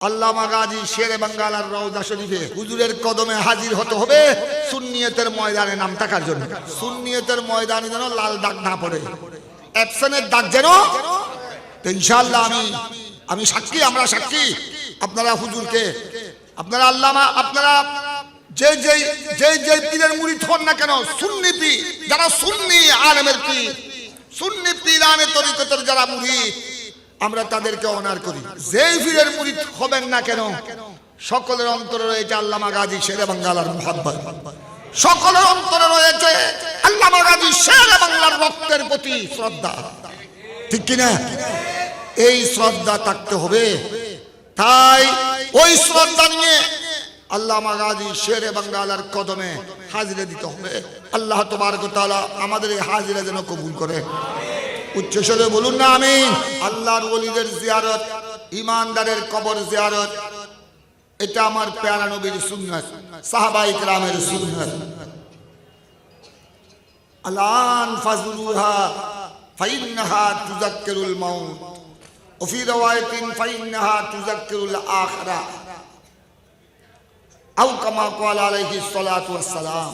আল্লামা গাজী শেরে বাঙ্গালার রওজা শরীফে হুজুরের কদমে হাজির হতে হবে সুন্নিয়তের ময়দানে নাম থাকার জন্য। সুন্নিয়তের ময়দানে যেন লাল দাগ না পড়ে, অ্যাবসেন্টের দাগ যেন। তো ইনশাআল্লাহ আমি সাক্ষী, আমরা সাক্ষী। আপনারা হুজুরকে, আপনারা আল্লামা, আপনারা যে যে যে যে পীরের মুরিদ হন না কেন, সুন্নি পীর যারা, সুন্নি আলেমের পীর, সুন্নি পীরানে তরিকতের যারা মুরিদ, আমরা তাদেরকে অনার করি। যেই পীরের মুরিদ হবেন না কেন, সকলের অন্তরে রয়েছে আল্লামা গাজী শেরে বাঙ্গালার মুহাব্বত, সকলের অন্তরে রয়েছে আল্লামা গাজী শেরে বাংলার রক্তের প্রতি শ্রদ্ধা, ঠিক কিনা? এই শ্রদ্ধা থাকতে হবে। তাই ওই শ্রদ্ধা নিয়ে আল্লামা গাজী শেরে বাঙ্গালার কদমে হাজিরা দিতে হবে। আল্লাহ তাবারক ওয়া তাআলা আমাদের এই হাজিরা যেন কবুল করে। উচ্চ স্বরে বলুন না আমিন। আল্লাহর ওলিদের জিয়ারত, ইমানদারের কবর জিয়ারত, এটা আমার প্যারা নবীর সুন্নাত, সাহাবায়ে কেরামের সুন্নাত। আলান ফাজলুহা ফাইন্নাহা তুযাক্কিরুল মাউত ওয়া ফি রাওয়ায়াতিন ফাইন্নাহা তুযাক্কিরুল আখিরা আও কামা ক্বালা আলাইহিস সালাতু ওয়াস সালাম।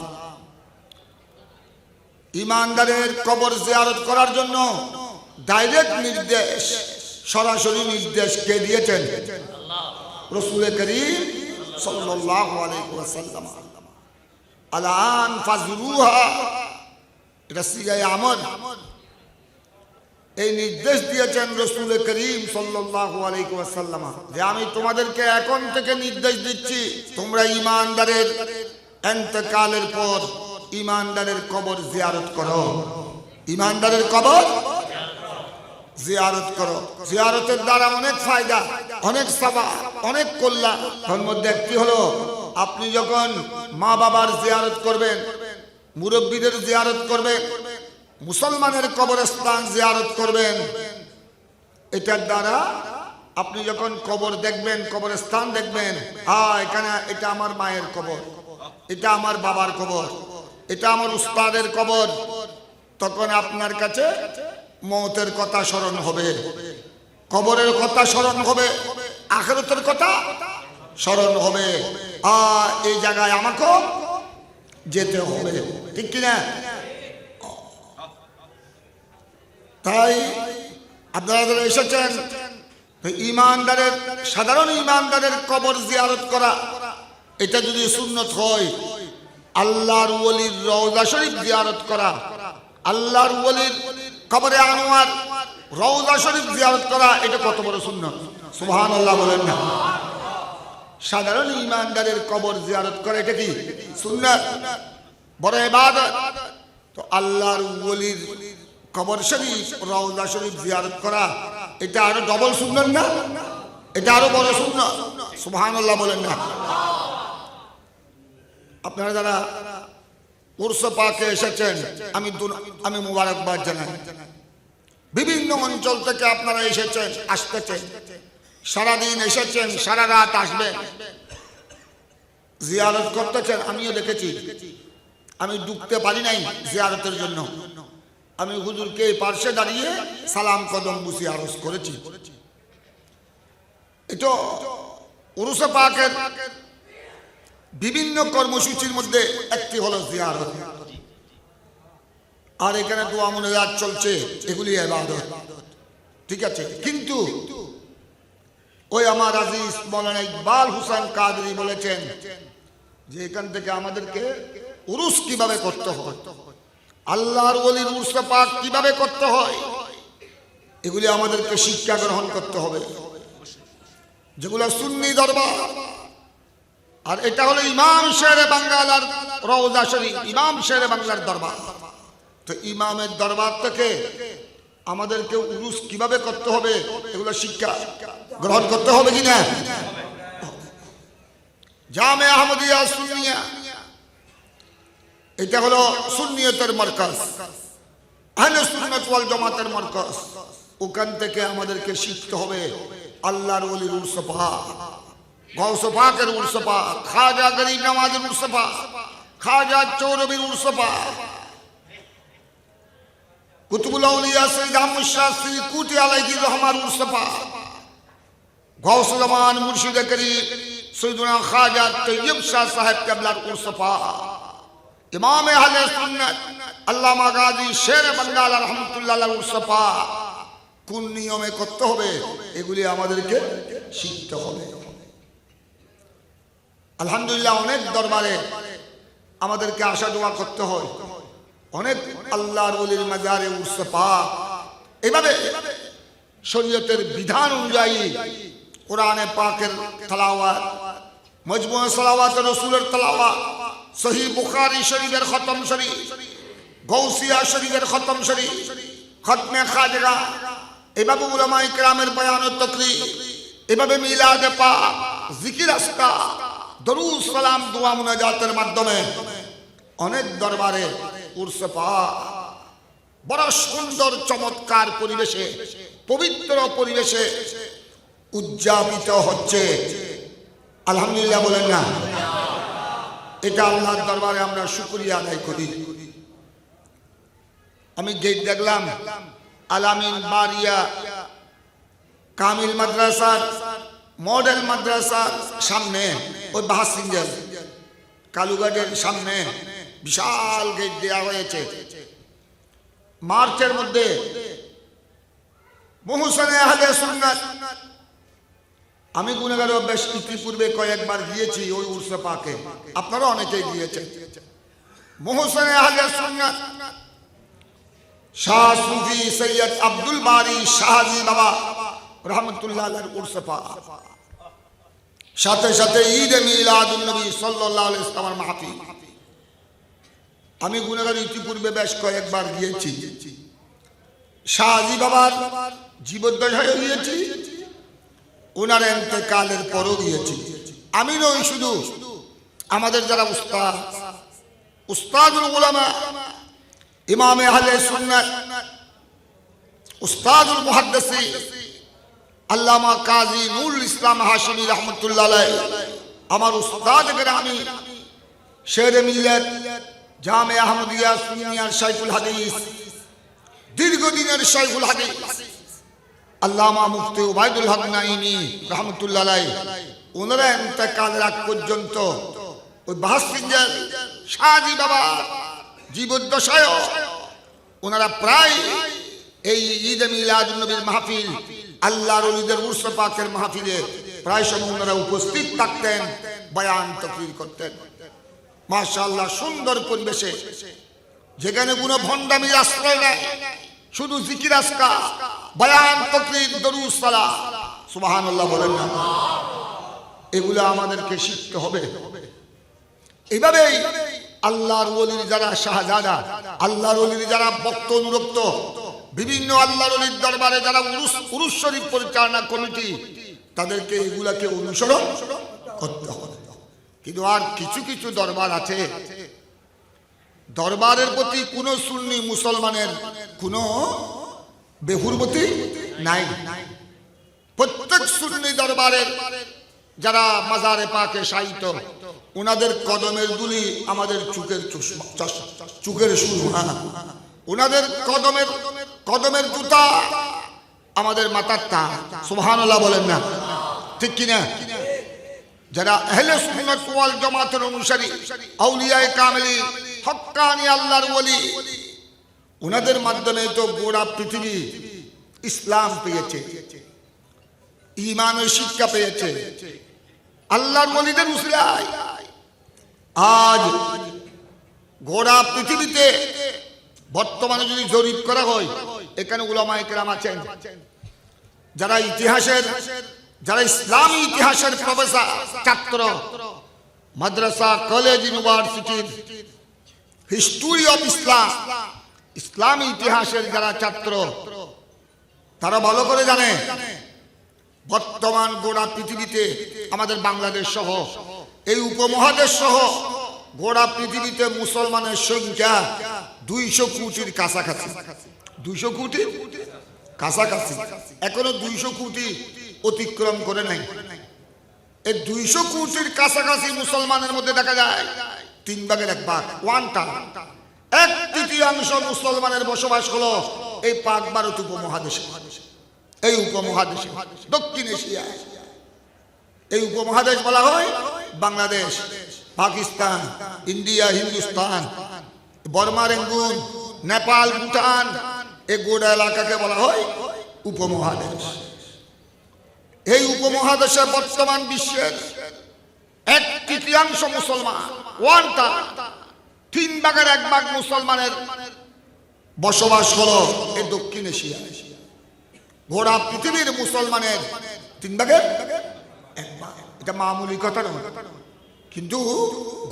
ইমানদারের কবর জিয়ারত করার জন্য ডাইরেক্ট নির্দেশ, সরাসরি নির্দেশ কে দিয়েছেন? রাসূল করিম সাল্লাল্লাহু আলাইহি ওয়াসাল্লাম। আলান ফাজলুহা, এটা সিগায়ে আমল, এই নির্দেশ দিয়েছেন রাসূল করিম সাল্লাল্লাহু আলাইহি ওয়াসাল্লাম যে আমি তোমাদেরকে এখন থেকে নির্দেশ দিচ্ছি, তোমরা ইমানদারের ইন্তেকালের পর ইমানদারের কবর জিয়ারত করো, ইমানদারের কবর জিয়ারত করো। জিয়ারতের দ্বারা অনেক ফায়দা, অনেক সওয়াব, অনেক কল্যাণ। তার মধ্যে একটি হলো, আপনি যখন মা বাবার জিয়ারত করবেন, মুরব্বীদের জিয়ারত করবেন, মুসলমানের কবরস্থান জিয়ারত করবেন, এটার দ্বারা আপনি যখন কবর দেখবেন, কবরস্থান দেখবেন, এখানে এটা আমার মায়ের কবর, এটা আমার বাবার কবর, এটা আমার উস্তাদের কবর, তখন আপনার কাছে মওতের কথা স্মরণ হবে, কবরের কথা স্মরণ হবে, আখিরাতের কথা স্মরণ হবে। এই জায়গায় আমাকে যেতে হবে, ঠিক কিনা? তাই আপনারা যারা এসেছেন, ইমানদারের, সাধারণ ইমানদারের কবর জিয়ারত করা, এটা যদি সুন্নত হয়, আল্লাহর ওলির রওজা শরীফ জিয়ারত করা, আল্লাহর ওলির কবরে আনোয়ার রওজা শরীফ জিয়ারত করা, এটা কত বড় সুন্নত! সুবহানাল্লাহ বলেন না? সাধারণ ইমানদারের কবর জিয়ারত করা, এটা কি সুন্নাত, বড় ইবাদত। তো আল্লাহর ওলির কবর শরীফ, রওজা শরীফ জিয়ারত করা, এটা আরো ডবল সুন্নাত না? এটা আরো বড় সুন্নাত। সুবহানাল্লাহ বলেন না? আপনারা যারা উরস পাকে এসেছেন, আমি মুবারকবাদ জানাই। বিভিন্ন অঞ্চল থেকে আপনারা এসেছেন, আসতেছেন, সারাদিন এসেছেন, সারা রাত আসবেন, জিয়ারত করতেছেন। আমিও দেখেছি, আমি ঢুকতে পারি নাই জিয়ারতের জন্য, আমি হুজুরকে পার্শ্বে দাঁড়িয়ে সালাম কদম বুঝি আরজ করেছি। এটা উরস পাকের বিভিন্ন কর্মসূচির মধ্যে একটি হলো জিয়ারত। আর এখানে দোয়া মুনাজাত চলছে, এগুলি ইবাদত, ঠিক আছে। কিন্তু ওই আমার আজিজ মাওলানা ইকবাল হোসেন কাদরি বলেছেন যে এখান থেকে আমাদেরকে উরুস কিভাবে করতে হয়, আল্লাহর ওলির উরস পাক কিভাবে করতে হয়, এগুলি আমাদেরকে শিক্ষা গ্রহণ করতে হবে, যেগুলো সুন্নি দরবার। আর এটা হলো ইমাম শেরে বাঙ্গালার রওজা শরীফ, ইমাম শেরে বাংলার দরবার। তো ইমামের দরবার থেকে আমাদেরকে উরুস কিভাবে করতে হবে, এগুলো শিক্ষা গ্রহণ করতে হবে কিনা? জামে আহমদিয়া সুন্নিয়া, এটা হলো সুন্নিয়তের মারকাজ, আহলে সুন্নাত ওয়াল জামাতের মারকাজ। ওখান থেকে আমাদেরকে শিখতে হবে আল্লাহর ওলির উরস পাক, গৌস পাকের উরস পাক, খাজা গরিব নওয়াজের উরস পাক, খাজা চৌরবির উরস পাক, কুতুবুল আউলিয়া সৈয়দ আহমদ শাহ কুটি আলাইহির রহমান উরস পাক, গাউসুল জামান মুর্শিদে করিম সৈয়দনা খাজা তৈয়ব শাহ সাহেব কেবলার উরস পাক, ইমাম আহলে সুন্নাত আল্লামা গাজী শের বাঙ্গাল রহমাতুল্লাহ আলাইহির উরস পাক কোন নিয়মে করতে হবে এগুলি আমাদেরকে শিখতে হবে। আলহামদুলিল্লাহ অনেক দরবারে আমাদেরকে আশা দোয়া করতে হয়, অনেক আল্লাহর ওলির মাজারে উরস পাক এভাবে শরীয়তের বিধান অনুযায়ী কোরআনে পাকের তেলাওয়াত, মজমুয়ে সালাওয়াত রাসূলের তেলাওয়াত, সহিহ বুখারী শরীফের খতম শরীফ, গৌসিয়া শরীফের খতম শরীফ, খতমে খাজরা, এভাবে উলামায়ে কেরামের বয়ান ও তাকরীর, এভাবে মিলাদে পাক, জিকির আজকার, দরুদ সালাম দোয়া মুনাজাতের মাধ্যমে অনেক দরবারে উরস পাক বড় সুন্দর চমৎকার পরিবেশে, পবিত্র পরিবেশে উদযাপিত হচ্ছে। আলহামদুলিল্লাহ বলেন না? এটা আল্লাহর দরবারে আমরা শুকরিয়া আদায় করি। আমি গেট দেখলাম আলামিন বারিয়া কামিল মাদ্রাসার মডেল মাদ্রাসার সামনে, ওই বাহাসিঞ্জেল কালুঘাটের সামনে বিশাল গেট দেওয়া হয়েছে। মার্চের মধ্যে মুহসিনে আহলে সুন্নাত, আমি গুনাহগার বেশ ইতিপূর্বে কয়েকবার গিয়েছি ওই উরস পাকে, আপনারা অনেকেই গিয়েছেন। মুহসিনে আহলে সুন্নাত শাহ সুফি সৈয়দ আব্দুল বারী শাহজি বাবা রহমতুল্লাহ আলাইহির উরস পাক, সাথে সাথে ঈদ মিলাদুন নবী সাল্লাল্লাহু আলাইহি ওয়াসাল্লামের মাহফিল। আমি গুনাহগার ইতিপূর্বে বেশ কয়েকবার গিয়েছি। শাহজি বাবার জীবদ্দশায় গিয়েছি, ওনার ইন্তেকালের পরও গিয়েছি। আমি নই শুধু, আমাদের যারা উস্তাদ, উস্তাদুল উলামা, ইমাম আহলে সুন্নাত, উস্তাদুল মুহাদ্দিসিন আল্লামা কাজী নুরুল ইসলাম হাশিমি রহমাতুল্লাহ আলাইহি, আমার উস্তাদ গ্রামী শেরে মিল্লাত জামে আহমদিয়া সুন্নিয়ার শাইখুল হাদিস, দীর্ঘদিনের শাইখুল হাদিস আল্লামা মুফতি উবাইদুল হক নাঈমি রহমাতুল্লাহ আলাইহি, ওনারা ইন্তেকালের আগ পর্যন্ত ওই বাহাসিঞ্জাল শাহজি বাবা জীবদ্দশায় ওনারা প্রায় এই ঈদ মিলাদুন নবীর মাহফিল, আল্লাহর ওলিদের উরস পাকের মাহফিলে প্রায় সময় ওনারা উপস্থিত থাকতেন, বয়ান তাকরীর করতেন। মাশাআল্লাহ সুন্দর পরিবেশে, যেখানে কোনো ভণ্ডামির আশ্রয় নেই, শুধু জিকির আজকার, বয়ান তাকরীর, দরুদ সালাম, সুবহানাল্লাহ বলেন না? এগুলো আমাদেরকে শিখতে হবে। এইভাবেই আল্লাহর ওলির যারা শাহজাদা, আল্লাহর ওলির যারা ভক্ত অনুরক্ত, বিভিন্ন আল্লাহর ওলির দরবারে যারা উরুস শরীফ পরিচালনা কমিটি, তাদেরকে এগুলাকে অনুসরণ করতে হবে। কিন্তু আর কিছু কিছু দরবার আছে, দরবারের প্রতি কোনো সুন্নি মুসলমানের কোনো বেহুরমতি নাই। প্রত্যেক সুন্নি দরবারের যারা মাজারে পাকে শায়িত, ওনাদের কদমের দুলি আমাদের চুকের সুরমা, ওনাদের কদমের জুতা আমাদের মাথার তাজ। সুবহানাল্লাহ বলেন না? ঠিক কিনা? যারা আহলে সুন্নাত ওয়াল জামাতের অনুসারী, আউলিয়ায়ে কামিলিন, হক্কানি আল্লাহর ওলি, ওনাদের মাধ্যমে তো গোটা পৃথিবী ইসলাম পেয়েছে, ঈমানের শিক্ষা পেয়েছে। আল্লাহর ওলিদের উসিলায় আজ গোটা পৃথিবীতে বর্তমানে যদি জরিপ করা হয়, এখানে উলামায়ে কেরাম আছেন যারা ইতিহাসের, যারা ইসলামী ইতিহাসের প্রফেসর, ছাত্র, মাদ্রাসা, কলেজ, ইউনিভার্সিটির হিস্টরি অফ ইসলাম, ইসলামী ইতিহাসের যারা ছাত্র, তারা ভালো করে জানে বর্তমান গোটা পৃথিবীতে আমাদের বাংলাদেশ সহ এই উপমহাদেশ সহ গোটা পৃথিবীতে মুসলমানের সংখ্যা 200 কোটির কাছাকাছি। 200 কোটির কাছাকাছি, এখনো 200 কোটি অতিক্রম করে নাই। এই 200 কোটির কাছাকাছি মুসলমানের মধ্যে দেখা যায় 3 ভাগের 1 ভাগ, 1/3 মুসলমানের বসবাস হলো এই পাক ভারত উপমহাদেশে, এই উপমহাদেশে, দক্ষিণ এশিয়ায়। এই উপমহাদেশ বলা হয় বাংলাদেশ, পাকিস্তান, ইন্ডিয়া, হিন্দুস্তান, বর্মা, রেঙ্গুন, নেপাল, ভুটান, এই গোটা এলাকাকে বলা হয় উপমহাদেশ। এই উপমহাদেশে বর্তমান বিশ্বের 1/3 মুসলমান, 3/1 মুসলমানের বসবাস হলো এই দক্ষিণ এশিয়া। গোটা পৃথিবীর মুসলমানের 3/1, এটা মামুলি কথা নয়, কিন্তু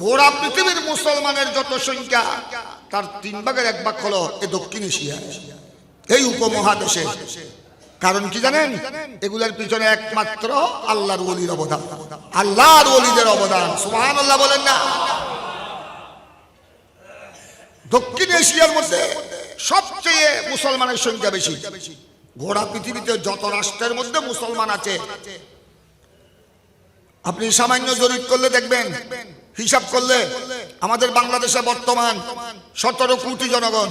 গোটা পৃথিবীর মুসলমানের যত সংখ্যা তার 3/1 হলো এই দক্ষিণ এশিয়া, এই উপমহাদেশে। কারণ কি জানেন? এগুলোর পিছনে একমাত্র আল্লাহর ওলির অবদান, আল্লাহর ওলিদের অবদান। সুবহানাল্লাহ বলেন না? দক্ষিণ এশিয়ার মধ্যে সবচেয়ে মুসলমানের সংখ্যা বেশি। গোটা পৃথিবীতে যত রাষ্ট্রের মধ্যে মুসলমান আছে, আপনি সামান্য জরিপ করলে দেখবেন, হিসাব করলে আমাদের বাংলাদেশে বর্তমান 17 কোটি জনগণ।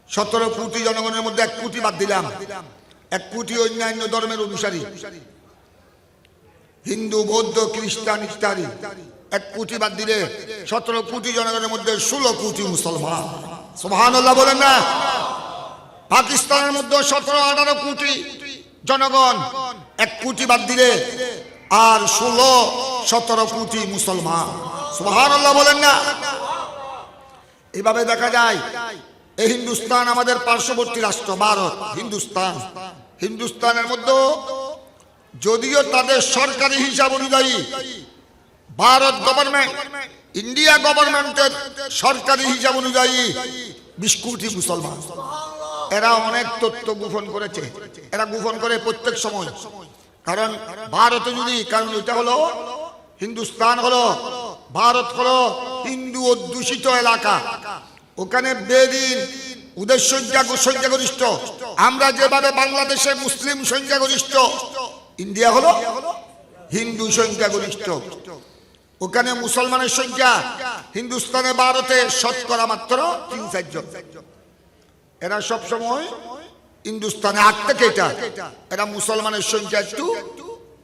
17 কোটি জনগণের মধ্যে 1 কোটি বাদ দিলাম, 1 কোটি অন্যান্য ধর্মের অনুসারী, হিন্দু, বৌদ্ধ, খ্রিস্টান ইত্যাদি। 1 কোটি বাদ দিলে 17 কোটি জনগণের মধ্যে 16 কোটি মুসলমান। সুবহানাল্লাহ বলেন না? পাকিস্তানের মধ্যে 17-18 কোটি জনগণ, 1 কোটি বাদ দিলে আর 16-17 কোটি মুসলমান। সুবহানাল্লাহ বলেন না? এইভাবে দেখা যায় এই হিন্দুস্তান আমাদের পার্শ্ববর্তী রাষ্ট্র ভারত, হিন্দুস্তানের মধ্যে যদিও তাদের সরকারি হিসাব অনুযায়ী ভারত গভর্নমেন্ট, ইন্ডিয়া গভর্নমেন্টের সরকারি হিসাব অনুযায়ী 20 কোটি মুসলমান। এরা অনেক তথ্য গোপন করেছে, এরা গোপন করে প্রত্যেক সময়। কারণ ভারতে যদি, কারণ এটা হলো হিন্দুস্তান, হলো ভারত হলো হিন্দু অধ্যুষিত এলাকা, ওখানে বেদিন ওদের সংখ্যাগরিষ্ঠ। আমরা যেভাবে বাংলাদেশে মুসলিম সংখ্যাগরিষ্ঠ, ইন্ডিয়া হলো হিন্দু সংখ্যাগরিষ্ঠ। ওখানে মুসলমানের সংখ্যা হিন্দুস্তানে, ভারতে শতকরা মাত্র 3-4 জন। এরা সবসময় হিন্দুস্তানে আগ থেকে এরা মুসলমানের সংখ্যা একটু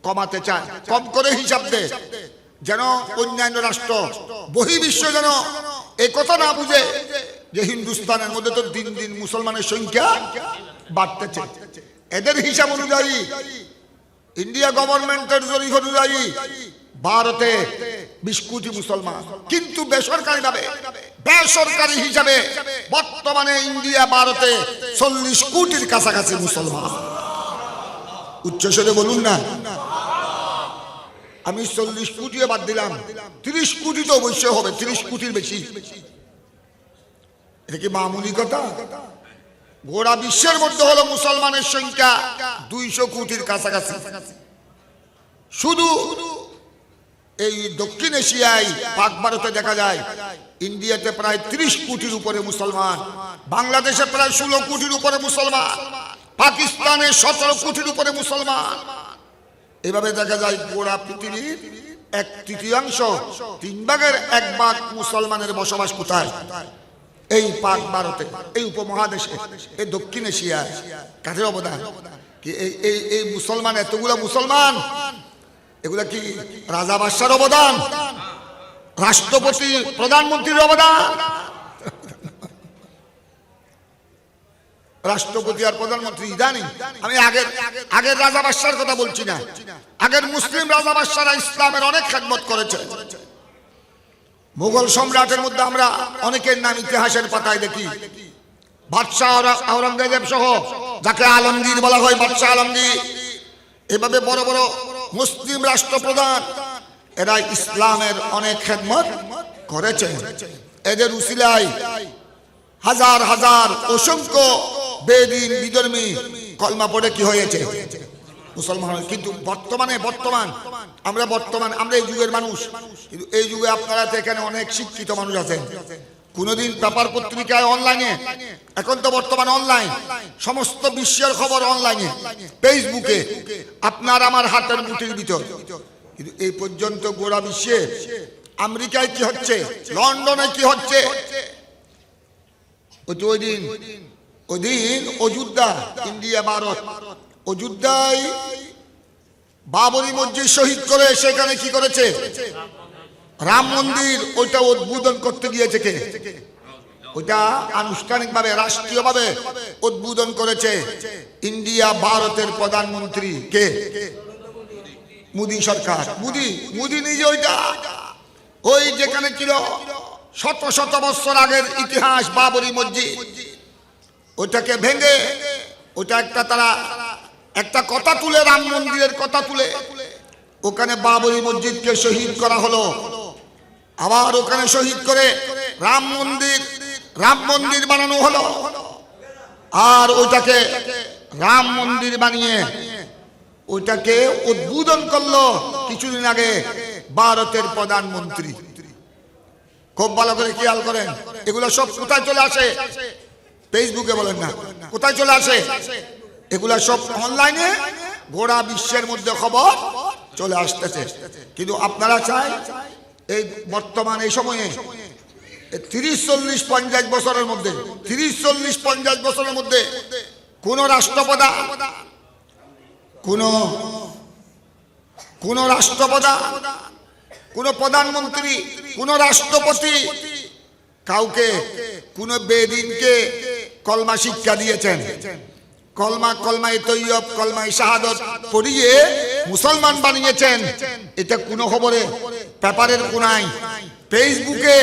কমাতে চায়, কম করে হিসাব দেয়, যেন অন্যান্য রাষ্ট্র, বহির্বিশ্ব যেন এই কথা না বুঝে যে হিন্দুস্তানের মধ্যে তো দিন দিন মুসলমানের সংখ্যা বাড়তেছে। এদের হিসাব অনুযায়ী, ইন্ডিয়া গভর্নমেন্টের জরিপ অনুযায়ী ভারতে 20 কোটি মুসলমান, কিন্তু বেসরকারি হিসাবে বর্তমানে ইন্ডিয়া, ভারতে 40 কোটির কাছাকাছি মুসলমান। উচ্চস্বরে বলুন না। আমি 40 কোটিও বাদ দিলাম, 30 কোটি তো অবশ্যই হবে, 30 কোটির বেশি। এটা কি মামুলি কথা? গোটা বিশ্বের মধ্যে হলো মুসলমানের সংখ্যা 200 কোটির কাছাকাছি। শুধু এই দক্ষিণ এশিয়ায়, পাক ভারতে দেখা যায় ইন্ডিয়াতে প্রায় 30 কোটির উপরে মুসলমান, বাংলাদেশে প্রায় 16 কোটির উপরে মুসলমান, পাকিস্তানে 17 কোটির উপরে মুসলমান। এভাবে দেখা যায় গোটা পৃথিবীর 1/3, 3/1 মুসলমানের বসবাস কোথায়? এই পাক ভারতে, এই উপমহাদেশে, এই দক্ষিণ এশিয়ায়। কাদের অবদান? কি এই মুসলমান, এতগুলা মুসলমান, এগুলা কি রাজা বাদশার অবদান, রাষ্ট্রপতি, প্রধানমন্ত্রীর অবদান? রাষ্ট্রপতি আর প্রধানমন্ত্রী ইদানি, আমি আগের রাজা বাদশার কথা বলছি না, আগের মুসলিম রাজা বাদশারা ইসলামের অনেক খেদমত করেছে। মুঘল সম্রাটের মধ্যে আমরা অনেকের নাম ইতিহাসের পাতায় দেখি, বাদশাহ আওরঙ্গজেব সহ, যাকে আলমগীর বলা হয়, বাদশাহ আলমগীর, এভাবে বড় বড় মুসলিম রাষ্ট্রপ্রধান, এরা ইসলামের অনেক খেদমত করেছে। এদের উসিলায় হাজার হাজার অসংখ্য বেদিন, বিধর্মী কলমা পড়ে কি হয়েছে? মুসলমান। কিন্তু বর্তমান আমরা এই যুগের মানুষ, কিন্তু এই যুগে আপনারা এখানে অনেক শিক্ষিত মানুষ আছেন। কোনদিন পেপার পত্রিকায়, অনলাইনে, এখন তো বর্তমান অনলাইন, সমস্ত বিশ্বের খবর অনলাইনে, ফেসবুকে, আপনার আমার হাতের মুঠির ভিতর। কিন্তু এই পর্যন্ত গোড়া বিশ্বে, আমেরিকায় কি হচ্ছে, লন্ডনে কি হচ্ছে, ওই দিন অযোধ্যা, ইন্ডিয়া ভারত, অযোধ্যায় বাবরি মসজিদ শহীদ করে সেখানে কি করেছে? রাম মন্দির, ওইটা উদ্বোধন করতে গিয়েছে কে? ওইটা আনুষ্ঠানিকভাবে রাষ্ট্রীয়ভাবে উদ্বোধন করেছে ইন্ডিয়া, ভারতের প্রধানমন্ত্রী কে? মোদী সরকার। মোদী নিজে ওইটা, ওই যেখানে ছিল শত শত বছর আগের ইতিহাস বাবরি মসজিদ, ওইটাকে ভেঙে ওইটা একটা তারা একটা কথা তুলে, রাম মন্দিরের কথা তুলে ওখানে বাবরি মসজিদকে শহীদ করা হলো। আবার ওখানে শহীদ করে রাম মন্দির বানানো হলো। আর ওইটাকে রাম মন্দির বানিয়ে ওইটাকে উদ্বোধন করলো কিছুদিন আগে ভারতের প্রধানমন্ত্রী। খুব ভালো করে খেয়াল করেন, এগুলো সব কোথায় চলে আসে? ফেসবুকে বলেন না, কোথায় চলে আসে? এগুলা সব অনলাইনে গোটা বিশ্বের মধ্যে খবর চলে আসতেছে। কিন্তু আপনারা চাই এই বর্তমান এই সময়ে 30-40-50 বছরের মধ্যে 30-40-50 বছরের মধ্যে কোন রাষ্ট্রপ্রধান, কোন রাষ্ট্রপ্রধান, কোন প্রধানমন্ত্রী, কোন রাষ্ট্রপতি কাউকে কোন বেদিনকে কলমা শিক্ষা দিয়েছেন? কলমায়ে তৈয়ব, কলমায়ে শাহাদাত পড়িয়ে মুসলমান বানিয়েছেন, এটা কোন খবরে পেপারের কোনায়, ফেসবুকে,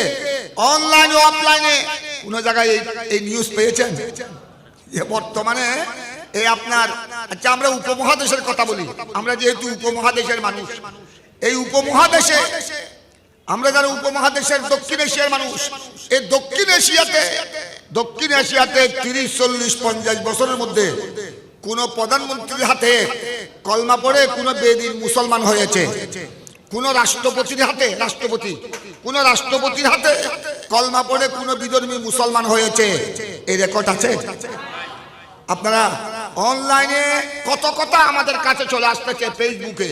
অনলাইনে, অফলাইনে কোন জায়গায় এই নিউজ পেয়েছেন? বর্তমানে এই আপনার, আচ্ছা আমরা উপমহাদেশের কথা বলি, আমরা যেহেতু উপমহাদেশের মানুষ, এই উপমহাদেশে আমরা যারা উপমহাদেশের দক্ষিণ এশিয়ার মানুষ, এই দক্ষিণ এশিয়াতে 30-40-50 বছরের মধ্যে কোন প্রধানমন্ত্রীর হাতে কলমা পড়ে কোন বেদিন মুসলমান হয়েছে? কোন রাষ্ট্রপতির হাতে কলমা পড়ে কোন বিধর্মী মুসলমান হয়েছে? এই রেকর্ড আছে। আপনারা অনলাইনে কত কথা আমাদের কাছে চলে আসতেছে ফেসবুকে,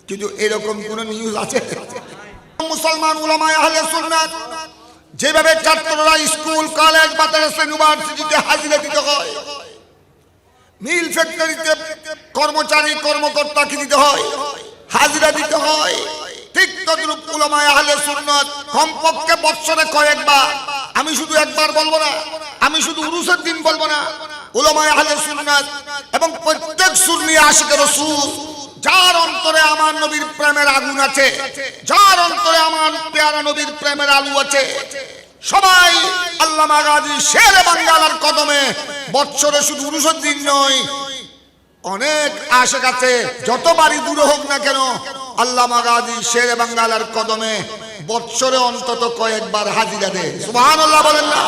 কিন্তু এরকম কোন নিউজ আছে? মুসলমান উলামায়ে আহলে সুন্নাত যেভাবে ছাত্ররা স্কুল, কলেজ, মাদ্রাসা, ইউনিভার্সিটিতে হাজিরা দিতে হয়, মিল ফ্যাক্টরিতে কর্মচারী কর্মকর্তাকে দিতে হয়, হাজিরা দিতে হয়, ঠিক তদ্রূপ উলামায়ে আহলে সুন্নাত কমপক্ষে বছরে কয়েকবার, আমি শুধু একবার বলবো না, আমি শুধু উরুসের দিন বলবো না, উলামায়ে আহলে সুন্নাত এবং প্রত্যেক সুন্নি আশিকে রাসূল যার অন্তরে আমার নবীর প্রেমের আগুন আছে, যার অন্তরে আমার পেয়ারা নবীর প্রেমের আলু আছে, সবাই আল্লামা গাজী শেরে বাঙ্গালার কদমে বছরে শুধু 19 দিন নয়, অনেক আশিক আছে, যতবারই দূর হোক না কেন আল্লামা গাজী শেরে বাঙ্গালার কদমে বছরে অন্তত কয়েকবার হাজিরা দেয়। সুবহানাল্লাহ বলেন না?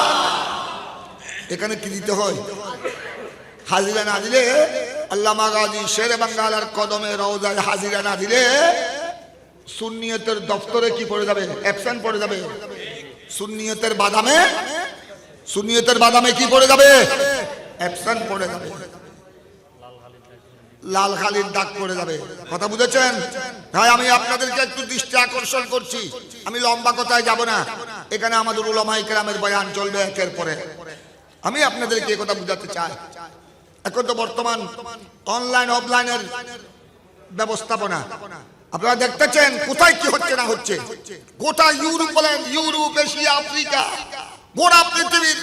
এখানে কি দিতে হয়? হাজিরা না দিলে, আল্লামা গাজী শেরে বাঙ্গালার কদমে রওজায় হাজিরা না দিলে সুন্নিয়তের দপ্তরে কি পড়ে যাবে? অ্যাবসেন্ট পড়ে যাবে। সুন্নিয়তের বাদামে কি পড়ে যাবে? অ্যাবসেন্ট পড়ে যাবে, লাল খালির দাগ পড়ে যাবে। কথা বুঝেছেন? তাই আমি আপনাদেরকে একটু দৃষ্টি আকর্ষণ করছি, আমি লম্বা কথায় যাব না, এখানে আমাদের উলামায়ে কেরামের বয়ান চলবে একের পরে। আমি আপনাদেরকে এই কথা বুঝাতে চাই, এখন তো বর্তমান অনলাইন অফলাইনের ব্যবস্থাপনা আপনারা দেখতেছেন কোথায় কি হচ্ছে না হচ্ছে। গোটা ইউরোপ বলেন, ইউরোপ, এশিয়া, আফ্রিকা, গোটা পৃথিবীর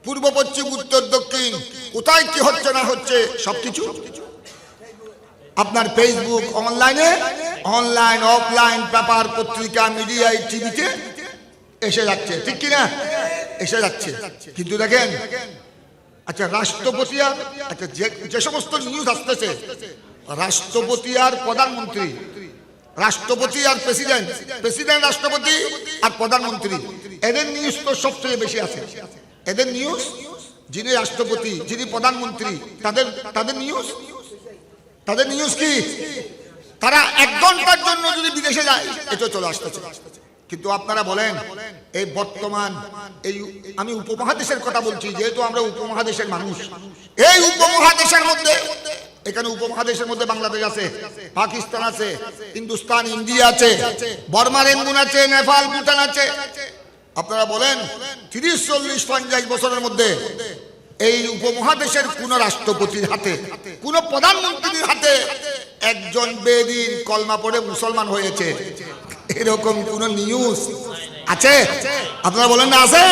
পূর্ব, পশ্চিম, উত্তর, দক্ষিণ, কোথায় কি হচ্ছে না হচ্ছে সবকিছু আপনার ফেসবুক, অনলাইন অফলাইন, পেপার, পত্রিকা, মিডিয়ায়, টিভিতে এসে যাচ্ছে, ঠিক কিনা? এসে যাচ্ছে। কিন্তু দেখেন, আচ্ছা রাষ্ট্রপতি আর, আচ্ছা যে সমস্ত নিউজ আসতেছে, রাষ্ট্রপতি আর প্রধানমন্ত্রী, রাষ্ট্রপতি আর প্রেসিডেন্ট, রাষ্ট্রপতি আর প্রধানমন্ত্রী, এদের নিউজ তো সবচেয়ে বেশি আছে। এদের নিউজ, যিনি রাষ্ট্রপতি, যিনি প্রধানমন্ত্রী, তাদের নিউজ কি? তারা 1 ঘন্টার জন্য যদি বিদেশে যায়, এটা চলে আসতেছে। কিন্তু আপনারা বলেন, এই বর্তমান এই, আমি উপমহাদেশের কথা বলছি, যেহেতু আমরা উপমহাদেশের মানুষ, এই উপমহাদেশের মধ্যে, এখানে উপমহাদেশের মধ্যে বাংলাদেশ আছে, পাকিস্তান আছে, হিন্দুস্তান, ইন্ডিয়া আছে, বর্মা, রেঙ্গুন আছে, নেপাল, ভুটান আছে। আপনারা বলেন 30-40-50 বছরের মধ্যে এই উপমহাদেশের কোন রাষ্ট্রপতির হাতে, কোন প্রধানমন্ত্রীর হাতে একজন বেদিন কলমা পড়ে মুসলমান হয়েছে, এরকম কোন নিউজ আছে? আপনারা বলেন না আছে?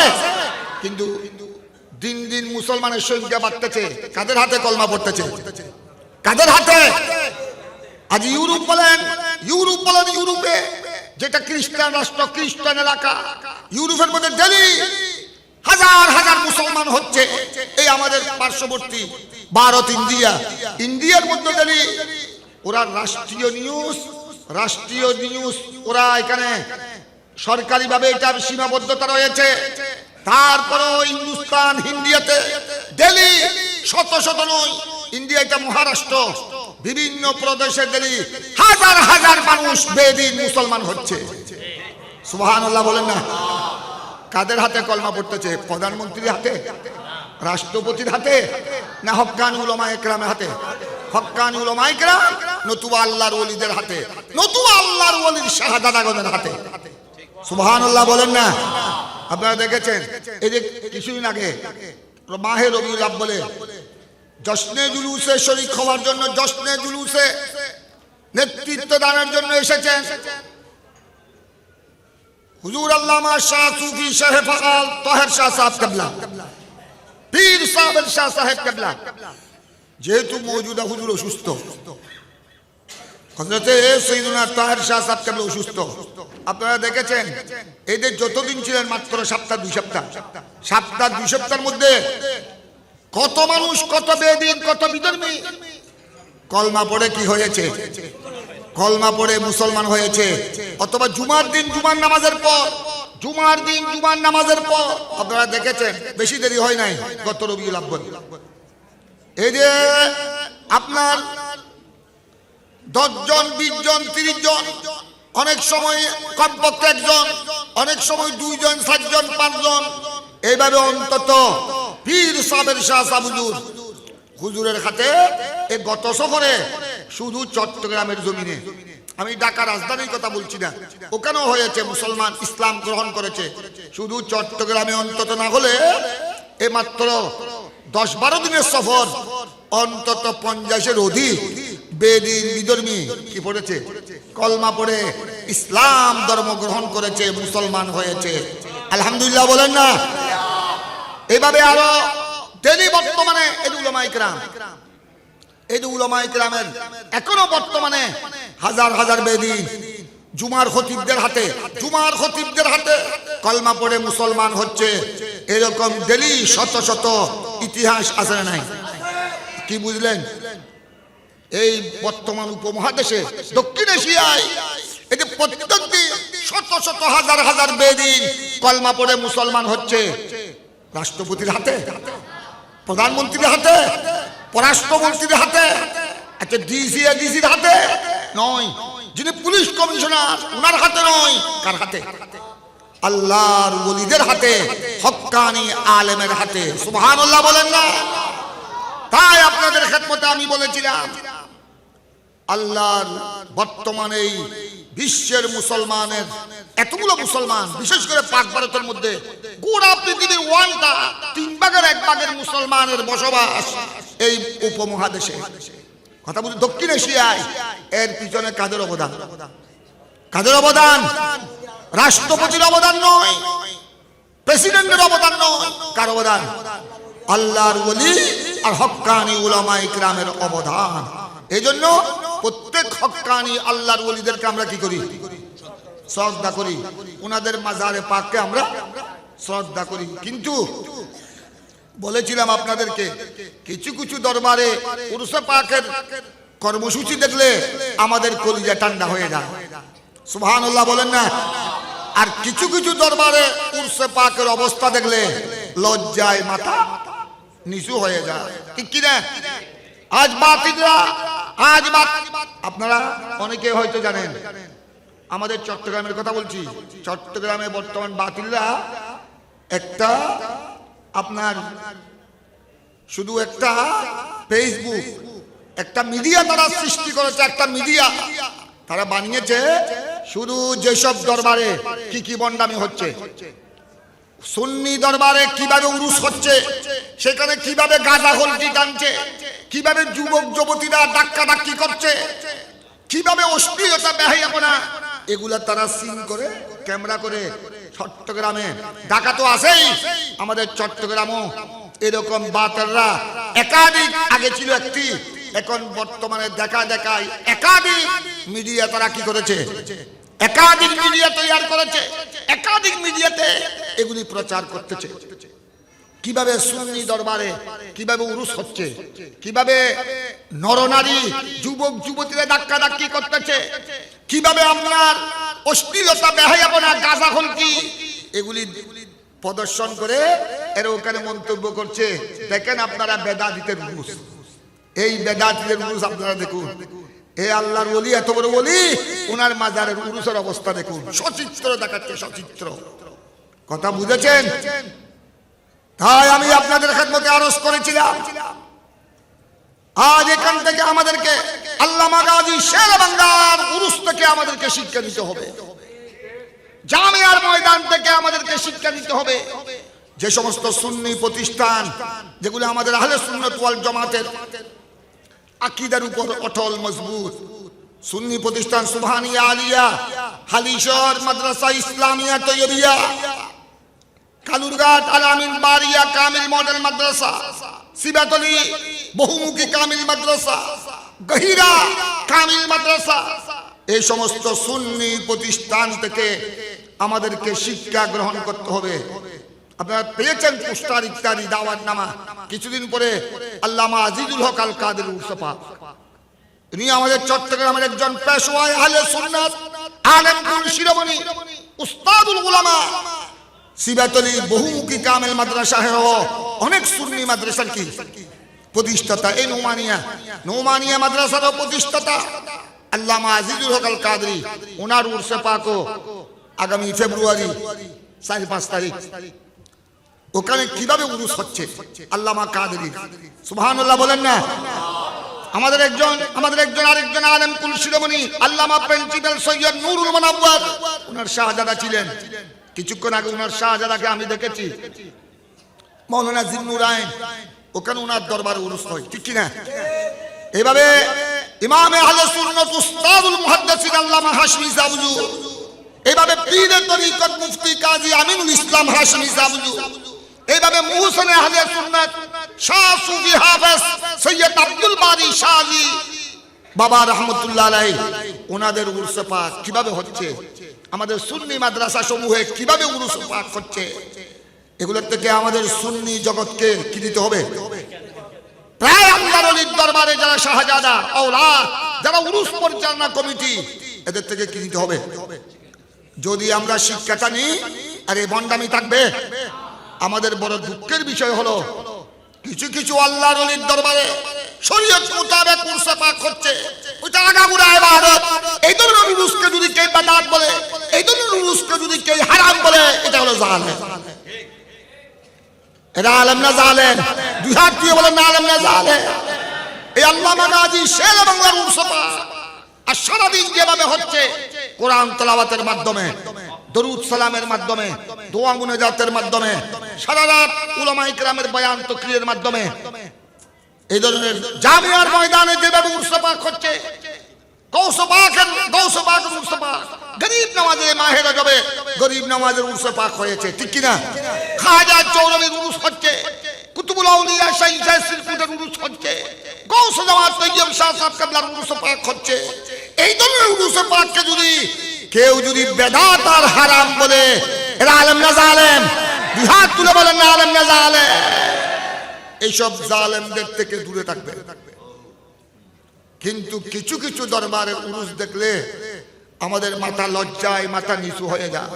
কিন্তু দিন দিন মুসলমানের সংখ্যা বাড়তেছে। কাদের হাতে কলমা পড়তেছে? কাদের হাতে? আজ ইউরোপ বলেন, ইউরোপে যেটা খ্রিস্টান রাষ্ট্র, খ্রিস্টান এলাকা, ইউরোপের মধ্যে ডেলি হাজার হাজার মুসলমান হচ্ছে। এই আমাদের পার্শ্ববর্তী ভারত, ইন্ডিয়ার মধ্যে ডেলি ওরা রাষ্ট্রীয় নিউজ ওরা এখানে সরকারিভাবে এটার সীমাবদ্ধতা রয়েছে। তারপরও হিন্দুস্তান, ইন্ডিয়াতে ডেলি শত শত নয়, ইন্ডিয়া এটা মহারাষ্ট্র, বিভিন্ন প্রদেশে ডেলি হাজার হাজার মানুষ বেদিন মুসলমান হচ্ছে। সুবহানাল্লাহ বলেন না? কাদের হাতে কলমা পড়তেছে? প্রধানমন্ত্রীর হাতে, রাষ্ট্রপতির হাতে, না হক্কানি উলামায়ে কেরামের হাতে? হক্কানি উলামায়ে কেরাম নতুবা আল্লাহর ওলিদের হাতে, নতুবা আল্লাহর ওলির শাহাদাতগণের হাতে। সুবহানাল্লাহ বলেন না? আপনারা দেখেছেন এই যে কিছুদিন আগে মাহে রবিউল আউয়াল বলে জশ্নে জুলুসে শরীক হওয়ার জন্য, জশ্নে জুলুসে নেতৃত্ব দানের জন্য এসেছেন হুজুর আল্লামা শাহ সুফি সাহেব ফাকাল তাহের শাহ সাহেব কেবলা, পীর সাহেব শাহ সাহেব কেবলা। যেহেতু মওজুদা হুজুর অসুস্থ, হযরতে সৈয়দনা তাহের শাহ সাহেব কেবলা অসুস্থ। আপনারা দেখেছেন এদের যতদিন ছিলেন মাত্র সপ্তাহ 2 সপ্তাহ, সপ্তাহ 2 সপ্তাহের মধ্যে কত মানুষ, কত বেদিন, কত বিধর্মী কলমা পড়ে কি হয়েছে? কলমা পড়ে মুসলমান হয়েছে। অথবা জুমার দিন, জুমার নামাজের পর, জুমার দিন জুমার নামাজের পর আপনারা দেখেছেন বেশি দেরি হয় নাই, গত রবিউল আউয়াল এই যে আপনার 10 জন, 20 জন, 30 জন, অনেক সময় কমপক্ষে একজন, অনেক সময় 2 জন, 7 জন, 5 জন, এইভাবে অন্তত পীর সাহেবের শাহ হুজুরের হাতে এই গত সফরে শুধু চট্টগ্রামের জমিনে, আমি ঢাকা রাজধানীর কথা বলছি না, ওখানেও হয়েছে, মুসলমান ইসলাম গ্রহণ করেছে। শুধু চট্টগ্রামে অন্তত না হলে এ মাত্র 10-12 দিনের সফর অন্তত 50-এর অধিক বেদিন বিধর্মী কি পড়েছে? কলমা পড়ে ইসলাম ধর্ম গ্রহণ করেছে, মুসলমান হয়েছে। আলহামদুলিল্লাহ বলেন না? এইভাবে আরো ডেলি বর্তমানে এই উলামায়ে কেরাম, এই উলামায়ে কেরামের এখনো বর্তমানে হাজার হাজার বেদিন জুমার খতিবদের হাতে কলমা পড়ে মুসলমান হচ্ছে। এরকম ডেলি শত শত ইতিহাস আছে না নাই? কি বুঝলেন? এই বর্তমান উপমহাদেশে, দক্ষিণ এশিয়ায় এই যে প্রত্যেকদিন শত শত হাজার হাজার বেদিন কলমা পড়ে মুসলমান হচ্ছে, রাষ্ট্রপতির হাতে, প্রধানমন্ত্রীর হাতে, পররাষ্ট্রমন্ত্রীর হাতে, আচ্ছা ডিসির হাতে নয়, যিনি পুলিশ কমিশনার ওনার হাতে নয়, কার হাতে? আল্লাহর ওলিদের হাতে, হক্কানি আলেমের হাতে। সুবহানাল্লাহ বলেন না? তাই আপনাদের খেদমতে আমি বলেছিলাম আল্লাহর বর্তমানে এই বিশ্বের মুসলমানের এতগুলো মুসলমান, বিশেষ করে পাক ভারতের মধ্যে গোটা পৃথিবীর 1/3 ভাগের মুসলমানের বসবাস এই উপমহাদেশে, কথা বলছি দক্ষিণ এশিয়ায়। এর পিছনে কাদের অবদান? কাদের অবদান? রাষ্ট্রপতির অবদান নয়, প্রেসিডেন্টের অবদান নয়, কার অবদান? আল্লাহর ওলি আর হক্কানি উলামায়ে কেরামের অবদান। এই জন্য প্রত্যেক হক্কানি আল্লাহর ওলিদেরকে আমরা কি করি? শ্রদ্ধা করি, ওনাদের মাজারে পাককে আমরা শ্রদ্ধা করি। কিন্তু বলেছিলাম আপনাদেরকে কিছু কিছু দরবারে উরুসে পাকের কর্মসূচি দেখলে আমাদের কলিজা ঠান্ডা হয়ে যায়। সুবহানাল্লাহ বলেন না? আর কিছু কিছু দরবারে উরুসে পাকের অবস্থা দেখলে লজ্জায় মাথা নিচু হয়ে যায়। ঠিক কি না? আজ বাতিলরা, আপনারা অনেকে হয়তো জানেন, আমাদের চট্টগ্রামের কথা বলছি, চট্টগ্রামে বর্তমান বাতিলরা একটা আপনার শুধু একটা ফেসবুক, একটা মিডিয়া তারা সৃষ্টি করেছে, একটা মিডিয়া তারা বানিয়েছে। শুধু যেসব দরবারে কি কি বন্ডামি হচ্ছে সুন্নি দরবারে কিভাবে উরুস হচ্ছে, সেখানে কিভাবে গাঁজা হলকি টানছে, কিভাবে যুবক যুবতীরা ধাক্কা ধাক্কি করছে, কিভাবে অশ্লীলতা বেহায়াপনা, এগুলা তারা সিন করে ক্যামেরা করে চট্টগ্রামে, ঢাকা তো আছেই, আমাদের চট্টগ্রামও এরকম বাতাররা একাধিক, আগে ছিল একটি, এখন বর্তমানে দেখা দেখায় একাধিক মিডিয়া তারা কি করেছে, একাধিক মিডিয়া তৈরি করেছে, একাধিক মিডিয়াতে এগুলি প্রচার করতেছে। কিভাবে সুন্নি দরবারে কিভাবে উরুস হচ্ছে, কিভাবে নরনারী যুবক যুবতীরা ধাক্কা ধাক্কি করতেছে, কিভাবে আপনার অশ্লীলতা বেহায়াপনা গাঁজা হলকি এগুলি প্রদর্শন করে এরা ওখানে মন্তব্য করছে, দেখেন আপনারা বেদাতীদের উরুস, এই বেদাতীদের উরুস আপনারা দেখুন, এ আল্লাহর ওলি, এত বড় ওলি, ওনার মাজারের উরুসের অবস্থা দেখুন, সচিত্র দেখাচ্ছে, সচিত্র। কথা বুঝেছেন? তাই আমি আপনাদের খেদমতে আরজ করেছিলাম, আজ এখান থেকে আমাদেরকে আল্লামা গাজী শেরেবাংলার উরুস থেকে আমাদেরকে শিক্ষা নিতে হবে, জামিয়ার ময়দান থেকে আমাদেরকে শিক্ষা নিতে হবে। যে সমস্ত সুন্নি প্রতিষ্ঠান যেগুলো আমাদের আহলে সুন্নাত ওয়াল জামাতের আকীদার উপর অটল মজবুত, সুন্নি প্রতিষ্ঠান সুবহানিয়া আলিয়া, হালিশহর মাদ্রাসা ইসলামিয়া তৈয়বিয়া, কালুরঘাট আল আমিন বারিয়া কামিল মডেল মাদ্রাসা, সিবাতলি বহুমুখী কামিল মাদ্রাসা, গহিরা কামিল মাদ্রাসা, এই সমস্ত সুন্নি প্রতিষ্ঠান থেকে আমাদেরকে শিক্ষা গ্রহণ করতে হবে। আপনারা পেয়েছেন পোস্টার ইত্যাদি দাওয়াতনামা, কিছুদিন পরে আল্লামা আজিজুল হক আল কাদের উরসপা, ইনি আমাদের চট্টগ্রামের একজন পেশওয়ায়ে আহলে সুন্নাত, আলেম কুল শিরোমণি, উস্তাদুল উলামা, সিবাতলি বহুমুখী কামিল মাদ্রাসার অনেক সুন্নি মাদ্রাসার কি প্রতিষ্ঠাতা, এই নোমানিয়া মাদ্রাসারও প্রতিষ্ঠাতা আল্লামা আজিজুল হক আল কাদরি, ওনার উরসে পাকও আগামী ফেব্রুয়ারি 4-5 তারিখ। ওখানে কিভাবে উরুস হচ্ছে আল্লামা কাদরি, সুবহানাল্লাহ বলেন না। আমাদের একজন আরেকজন আলেম কুল শিরোমণি আল্লামা প্রিন্সিপাল সৈয়দ নুরুল মুনাওয়ার, ওনার শাহজাদা ছিলেন, কিছুক্ষণ আগে ওনার শাহজাদাকে আমি দেখেছি, মাওলানা জিন্নুর আইন, ওখানে ওনার দরবারে উরুস হয়, ঠিক কি না? এইভাবে ইমামে আহলে সুন্নাত উস্তাদুল মুহাদ্দিসিন আল্লামা হাশমি সাবজু, এইভাবে পীরে তরিকত মুফতি কাজী আমিনুল ইসলাম হাশমি সাবজু, এইভাবে মুহসিনে আহলে সুন্নাত শাহ সুফি হাফেজ সৈয়দ আব্দুল বারী শাহজি বাবা রাহমাতুল্লাহ আলাইহি, ওনাদের উরুস পাক কিভাবে হচ্ছে, আমাদের সুন্নি মাদ্রাসা সমূহে কিভাবে উরুস পাক হচ্ছে, এগুলোর থেকে আমাদের সুন্নি জগৎকে কি দিতে হবে? প্রায় আল্লাহর ওলির দরবারে যারা শাহজাদা আওলাদ, যারা উরুস পরিচালনা কমিটি, এদের থেকে কি দিতে হবে? যদি আমরা শিক্ষাটা নিই আর এই বন্ডামি থাকবে। আমাদের বড় দুঃখের বিষয় হলো কিছু কিছু আল্লাহর ওলির দরবারে শরীয়ত মোতাবেক উরুস পাক হচ্ছে, ওটা আগাগোড়া ইবাদত। এই ধরনের উরুসকে যদি কেউ বিদআত বলে, এই ধরনের উরুসকে যদি কেউ হারাম বলে, এটা হলো জালেম। এরা আলেম না জালেম? দুই হাত দিয়ে বলেন না আলেম না জালেম? এই আল্লামা গাজী শেরেবাংলার উরুস পাক আর সারাদিন যেভাবে হচ্ছে, কোরআন তেলাওয়াতের মাধ্যমে, দরুদ সালামের মাধ্যমে, দোয়া মুনাজাতের মাধ্যমে, সারা রাত উলামায়ে কেরামের বয়ান তাকরীরের মাধ্যমে, এই ধরনের জামিয়ার ময়দানে যেভাবে উরুস পাক হচ্ছে, গৌস পাকের উরুস পাক, গরিব নওয়াজের মাহে রজবে গরিব নওয়াজের উরুস পাক হয়েছে, ঠিক কি না? খাজা চৌরবির উরুস হচ্ছে, কুতুবুল আউলিয়া শাহ সিরকুটের উরুস হচ্ছে, গৌস জামাত তৈয়ব শাহ সাহেব কিবলার উরুস পাক হচ্ছে। এই ধরনের উরুস পাককে যদি কেউ বেদাত আর হারাম বলে, এরা আলেম না জালেম? দুই হাত তুলে বলেন না আলেম না জালেম? এইসব জালেমদের থেকে দূরে থাকবে। কিন্তু কিছু কিছু দরবারে উরুস দেখলে আমাদের মাথা লজ্জায় মাথা নিচু হয়ে যায়।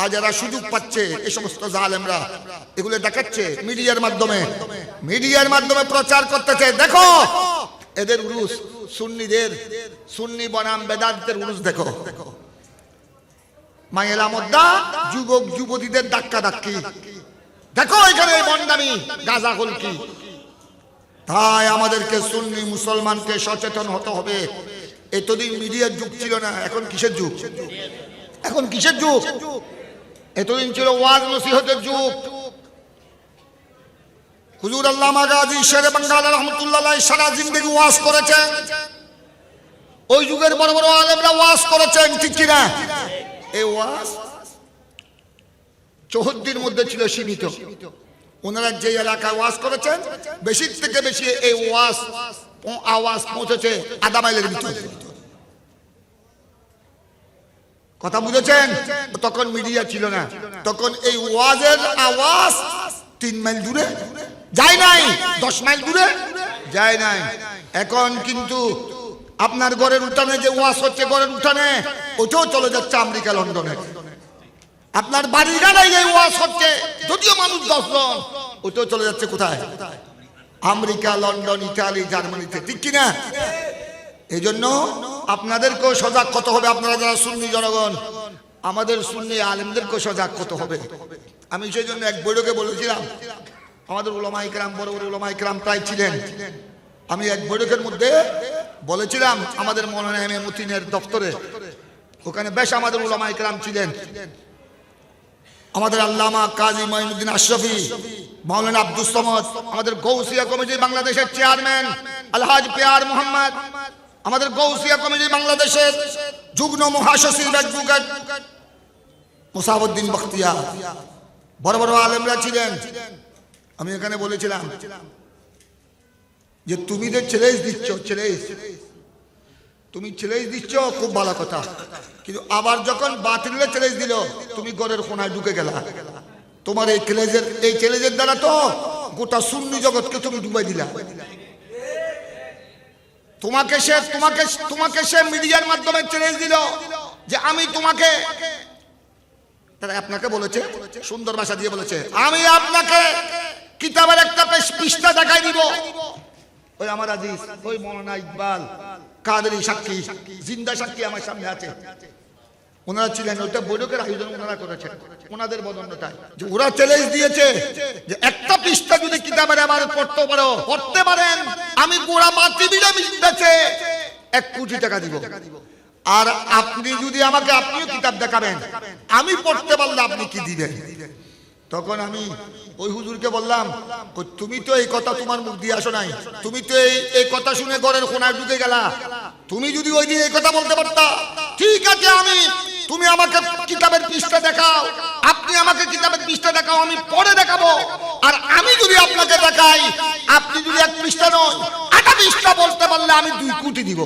আজ এরা সুযোগ পাচ্ছে, এই সমস্ত জালেমরা এগুলো দেখাচ্ছে মিডিয়ার মাধ্যমে প্রচার করতেছে, দেখো এদের উরুস, সুন্নি বনাম বেদাতদের উরুস দেখো, মায়েলা মদ্দা যুবক যুবতীদের ধাক্কা ধাক্কি, দেখো এখানে বন্ডামি গাঁজা হলকি। তাই আমাদেরকে সুন্নি মুসলমানকে সচেতন হতে হবে। এতদিন মিডিয়ার যুগ ছিল না, এখন কিসের যুগ? এতদিন ছিল ওয়াজ নসিহতের যুগ। হুজুর আল্লামা গাজী শেরে বাঙ্গাল রহমতুল্লাহ আলাইহি সারা জিন্দেগি ওয়াজ করেছেন। ওই যুগের বড় বড় আলেমরা ওয়াজ করেছেন, ঠিক কিনা? এই ওয়াজ 74 মধ্যে ছিল সীমিত। ওনারা যে এলাকায় ওয়াজ করেছেন বেশি থেকে বেশি এই আওয়াজ পৌঁছেছে আধা মাইলের ভিতরে। কথা বুঝেছেন? তখন মিডিয়া ছিল না, তখন এই ওয়াজের আওয়াজ 3 মাইল দূরে যায় নাই, 10 মাইল দূরে যায় নাই। এখন কিন্তু আপনার ঘরের উঠানে যে ওয়াজ হচ্ছে, ঘরের উঠানে ওটাও চলে যাচ্ছে আমেরিকা লন্ডনে। আপনার বাড়ির গানায় যে ওয়াজ হচ্ছে, যদিও মানুষ 10 জন, ওটাও চলে যাচ্ছে কোথায়? আমেরিকা, লন্ডন, ইতালি, জার্মানিতে, ঠিক কিনা? এই জন্য আপনাদেরকেও সজাগ কত হবে। আপনারা যারা সুন্নি জনগণ, আমাদের সুন্নি আলেমদেরকেও সজাগ কত হবে। আমি সেই জন্য এক বৈঠকে বলেছিলাম, আমাদের উলামায়ে কেরাম, বড় বড় উলামায়ে কেরাম প্রায় ছিলেন। আমি এক বৈঠকের মধ্যে বলেছিলাম আমাদের মৌলানা এম এ মতিনের দপ্তরে, ওখানে বেশ আমাদের উলামায়ে কেরাম ছিলেন। আমাদের আল্লামা কাজী মঈনুদ্দিন আশরাফি, মাওলানা আব্দুস সামাদ, আমাদের গৌসিয়া কমিটি বাংলাদেশের চেয়ারম্যান আলহাজ পেয়ার মোহাম্মদ, আমাদের গৌসিয়া কমিটি বাংলাদেশের যুগ্ম মহাসচিব অ্যাডভোকেট মুসাবউদ্দিন বখতিয়ার, বড় বড় আলেমরা ছিলেন। আমি এখানে বলেছিলাম যে তুমি যে চ্যালেঞ্জ দিচ্ছ, তুমি চ্যালেঞ্জ দিচ্ছ খুব ভালো কথা, কিন্তু আবার যখন বাতিলের চ্যালেঞ্জ দিল তুমি ঘরের কোনায় ঢুকে গেলা। তোমার এই চ্যালেঞ্জের দ্বারা তো গোটা সুন্নি জগৎকে তুমি ডুবাই দিলা। তোমাকে সে মিডিয়ার মাধ্যমে চ্যালেঞ্জ দিল যে আমি তোমাকে, তারা আপনাকে বলেছে, সুন্দর ভাষা দিয়ে বলেছে, আমি আপনাকে কিতাবের একটা পৃষ্ঠা দেখাই দিব। ওই আমার আজিজ, ওই মৌলানা ইকবাল কাদেরী সাক্ষী, জিন্দা সাক্ষী আমার সামনে আছে। ওনারা ছিলেন, ওইটা বৈঠকের আয়োজন ওনারা করেছেন, ওনাদের বদন্যতায় যে ওরা চ্যালেঞ্জ দিয়েছে যে একটা পৃষ্ঠা যদি কিতাবের আবার পড়তে পারেন, আমি গোড়া মাটি বিলে বেচে 1 কোটি টাকা দিব। আর আপনি যদি আমাকে, আপনিও কিতাব দেখাবেন, আমি পড়তে পারলে আপনি কি দিবেন? তখন আমি ওই হুজুরকে বললাম, তুমি তো এই কথা তোমার মুখ দিয়ে আসো নাই, তুমি তো এই কথা শুনে ঘরের কোনায় ঢুকে গেলা। তুমি যদি ওই দিন এই কথা বলতে পারতা, ঠিক আছে, তুমি আমাকে কিতাবের পৃষ্ঠা দেখাও, আপনি আমাকে কিতাবের পৃষ্ঠা দেখাও, আমি পরে দেখাবো। আর আমি যদি আপনাকে দেখাই, আপনি যদি 1 পৃষ্ঠা নয় 8 পৃষ্ঠা বলতে পারলে আমি 2 কোটি দিব।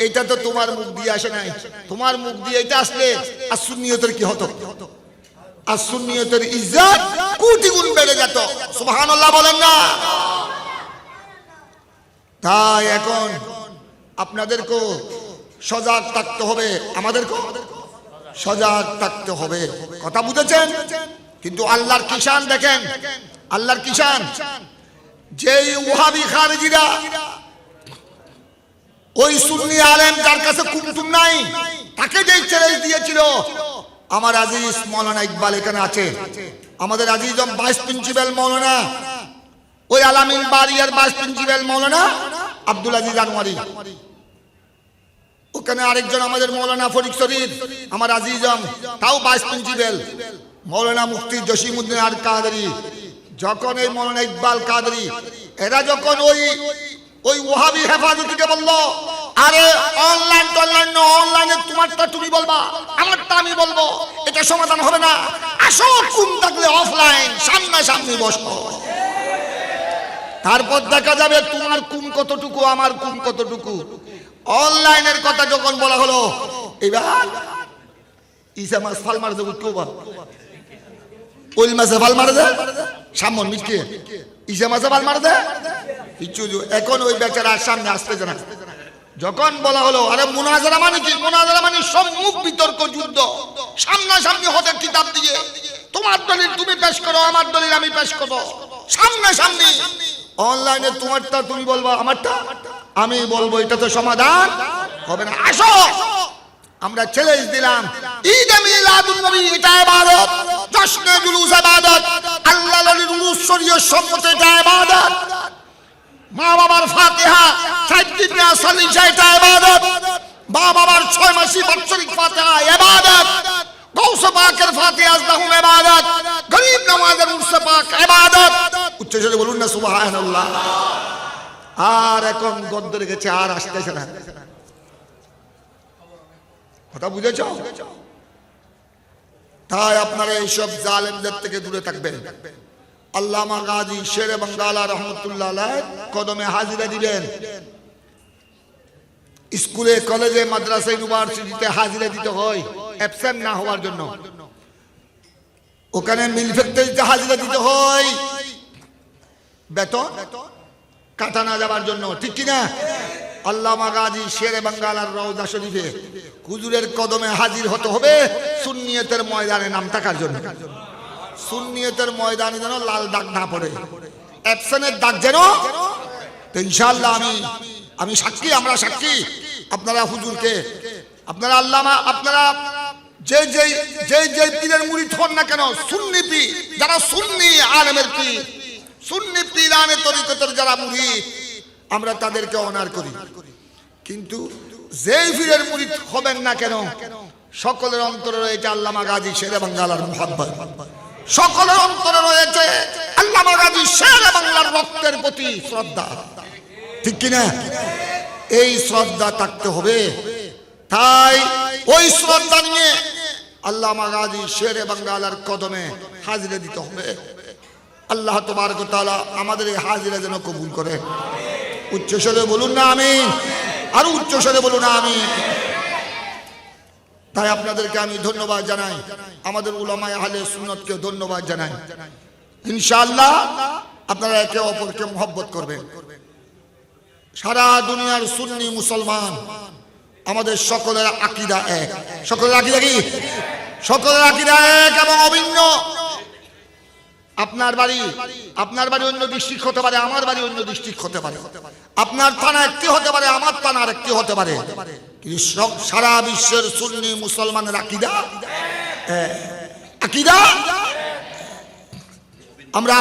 এইটা তো তোমার মুখ দিয়ে আসে নাই, তোমার মুখ দিয়ে এটা আসলে আর সুন্নিয়তের কি হতো? আর সুন্নিয়তের ইজ্জত কোটি গুণ বেড়ে যেত। সুবহানাল্লাহ বলেন না? তাই এখন আপনাদেরকেও সজাগ থাকতে হবে, আমাদেরকেও সজাগ থাকতে হবে। কথা বুঝেছেন? কিন্তু আল্লাহর কিষান দেখেন, আল্লাহর কিষান, যেই ওয়াহাবি খারিজিরা ওই সুন্নি আলেম যার কাছে কুমতুম নাই, তাকে যেই চ্যালেঞ্জ দিয়েছিল, আমার আজিজ মৌলানা ইকবাল এখানে আছে, আমাদের আজিজ ভাইস প্রিন্সিপাল মৌলানা, ওই আলামিন বাড়িয়ার ভাইস প্রিন্সিপাল মৌলানা আব্দুল আজিজ আনোয়ারি, ওখানে আরেকজন আমাদের মৌলানা ফরিদ শরীফ, আমার আজিজম, তাও ভাইস প্রিন্সিপাল, মৌলানা মুফতি জসিমউদ্দিন আর কাদেরী। যখন এই মৌলানা ইকবাল কাদেরী এরা যখন ওই ওয়াহাবি হেফাজতকে বললো, আরে অনলাইনে তোমারটা তুমি বলবা, আমারটা আমি বলবো, এটা সমাধান হবে না, আসো কুম থাকলে অফলাইন সামনাসামনি বসো, তারপর দেখা যাবে তোমার কুম কতটুকু, আমার কুম কতটুকু। অনলাইনের কথা যখন বলা হলো, এবার ইসা মাছ ফাল মারে দেবো, ওই মাছে ফাল মারে দেয় সামন মিটকে, ইসা মাছে ফাল মারে দেয় কিছু। এখন ওই বেচারা সামনে আসতে জানা, যখন বলা হলো আরে মুনাজারা মানে কি? মুনাজারা মানে সম্মুখ বিতর্ক যুদ্ধ, সামনাসামনি হতে কিতাব দিয়ে তোমার দলিল তুমি পেশ করো, আমার দলিল আমি পেশ করব, সামনাসামনি। অনলাইনে তোমারটা তুমি বলবা, আমারটা আমি বলবো, এটা তো সমাধান হবে না। আসো আমরা চ্যালেঞ্জ দিলাম, ঈদ মিলাদুন নবী এটা ইবাদত, জশ্নে জুলুস ইবাদত, আল্লাহর নবীর উরুস শরীয়ত সম্মত এটা ইবাদত, মা বাবার ফাতিহা 60 দিন সালিসা এটা ইবাদত, মা বাবার 6 মাসি বাৎসরিক ফাতিহা ইবাদত, গৌস পাক পাকের ফাতিহা আজদাহুম ইবাদত, গরীব নওয়াজের উরস পাক ইবাদত। উচ্চস্বরে বলুন না সুবহানাল্লাহ। আর এখন গদ্দ রেখেছে, আর আসতেছে না। কথা বুঝেছ? তাই আপনারা এইসব জালেমদের থেকে দূরে থাকবেন। আল্লামা গাজী শেরে বাঙ্গালা রহমতুল্লাহ আলাইহ কদমে হাজিরা দিবেন। স্কুলে, কলেজে, মাদ্রাসা, ইউনিভার্সিটিতে হাজিরা দিতে হয় অ্যাবসেন্ট না হওয়ার জন্য। ওখানে মিল ফ্যাক্টরিতে হাজিরা দিতে হয় বেতন কাটা না যাবার জন্য, ঠিক কিনা? আল্লামা গাজী শেরে বাঙ্গালার রওজা শরীফে হুজুরের কদমে হাজির হতে হবে সুন্নিয়তের ময়দানে নাম থাকার জন্য। সুন্নিয়তের ময়দানে যেন লাল দাগ না পড়ে, অ্যাবসেন্টের দাগ যেন। তো ইনশাআল্লাহ আমি সাক্ষী, আমরা সাক্ষী। আপনারা হুজুরকে, আপনারা আল্লামা, আপনারা যে যে যে যে পীরের মুরিদ হন না কেন, সুন্নি পীর যারা, সুন্নি আলেমের পীর, সুন্নি পীরানে তরিকতের যারা মুরিদ, আমরা তাদেরকে অনার করি। কিন্তু যেই পীরের মুরিদ হবেন না কেন, সকলের অন্তরে রয়েছে আল্লামা গাজী শেরে বাঙ্গালার মুহাব্বত, সকলের অন্তরে রয়েছে আল্লামা গাজী শেরে বাংলার রক্তের প্রতি শ্রদ্ধা, ঠিক কিনা? এই শ্রদ্ধা থাকতে হবে। তাই ওই শ্রদ্ধা নিয়ে আল্লামা গাজী শেরে বাঙ্গালার কদমে হাজিরা দিতে হবে। আল্লাহ তাবারক ওয়া তাআলা আমাদের এই হাজিরা যেন কবুল করে। উচ্চস্বরে বলুন না আমিন, আর উচ্চস্বরে বলুন আমিন। তাই আপনাদেরকে আমি ধন্যবাদ জানাই, আমাদের উলামায়ে আহলে সুন্নাতকে ধন্যবাদ জানাই। ইনশাআল্লাহ আপনারা একে অপরকে মহব্বত করবেন। সারা দুনিয়ার সুন্নি মুসলমান আমাদের সকলের আকীদা এক। সকলের আকীদা কি? সকলের আকীদা এক এবং অভিন্ন। আপনার বাড়ি অন্য ডিস্ট্রিক্ট হতে পারে, আমার বাড়ি অন্য ডিস্ট্রিক্ট হতে পারে, আপনার থানা একটি হতে পারে, আমার থানা আরেকটি হতে পারে, কিন্তু সারা বিশ্বের সুন্নি মুসলমানের আকীদা আকীদা। আমরা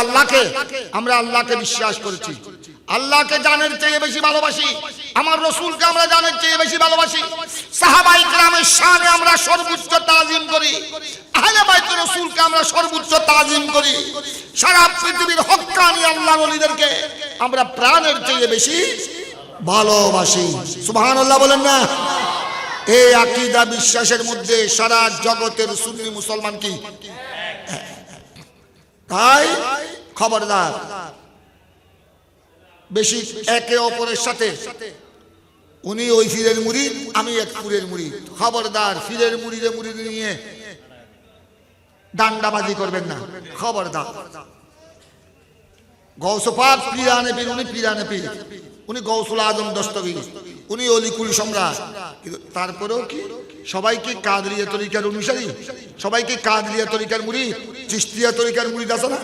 আল্লাহকে বিশ্বাস করেছি, আল্লাহকে জানের চেয়ে বেশি ভালোবাসি, আমার রাসূলকে আমরা জানের চেয়ে বেশি ভালোবাসি, সাহাবায়ে কেরামের শানে আমরা সর্বোচ্চ তাজিম করি, আহলে বাইত রাসূলকে আমরা সর্বোচ্চ তাজিম করি, সারা পৃথিবীর হক্কানি আল্লাহর ওলিদেরকে আমরা প্রাণের চেয়ে বেশি ভালোবাসি। সুবহানাল্লাহ বলেন না? এই আকীদা বিশ্বাসের মধ্যে সারা জগতের সুন্নি মুসলমান কি? তাই খবরদার বেশি একে অপরের সাথে, উনি ওই ফিরের মুরিদ, আমি এক পুরের মুরিদ, খবরদার ফিরের মুরিদে মুরিদ নিয়ে ডান্ডাবাজি করবেন না, খবরদার। গৌসে পাক পীরানে পীর, উনি পীরানে পীর, উনি গৌসুল আজম দস্তগীর, উনি অলিকুল সম্রাট, কিন্তু তারপরেও কি সবাইকে কাদরিয়া তরিকার অনুসারী, সবাইকে কাদরিয়া তরিকার মুরিদ, চিশতিয়া তরিকার মুরিদ আছে না?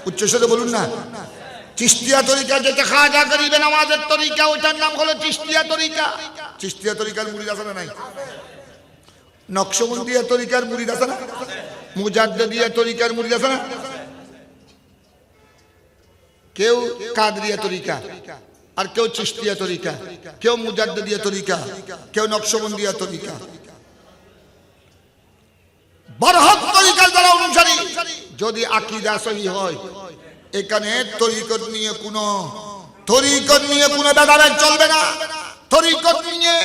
উচ্চস্বরে বলুন না। চিশতিয়া তরিকা যেটা খাজা গরিবে নওয়াজের তরিকা, ওটার নাম হলো চিশতিয়া তরিকা। চিশতিয়া তরিকার মুরিদ আছে না? নাই। নকশবন্দিয়া তরিকার মুরিদ আছে না? মুজাদ্দিদিয়া তরিকার মুরিদ আছে না? কেউ কাদরিয়া তরিকা, আর কেউ চিশতিয়া তরিকা, কেউ মুজাদ্দিদিয়া তরিকা, কেউ নকশবন্দিয়া তরিকা। বরহক তরিকার যারা অনুসারী, যদি আকীদা সহিহ হয়, এখানে তরিকত নিয়ে কোনো ভেদাভেদ চলবে না, তরিকত নিয়ে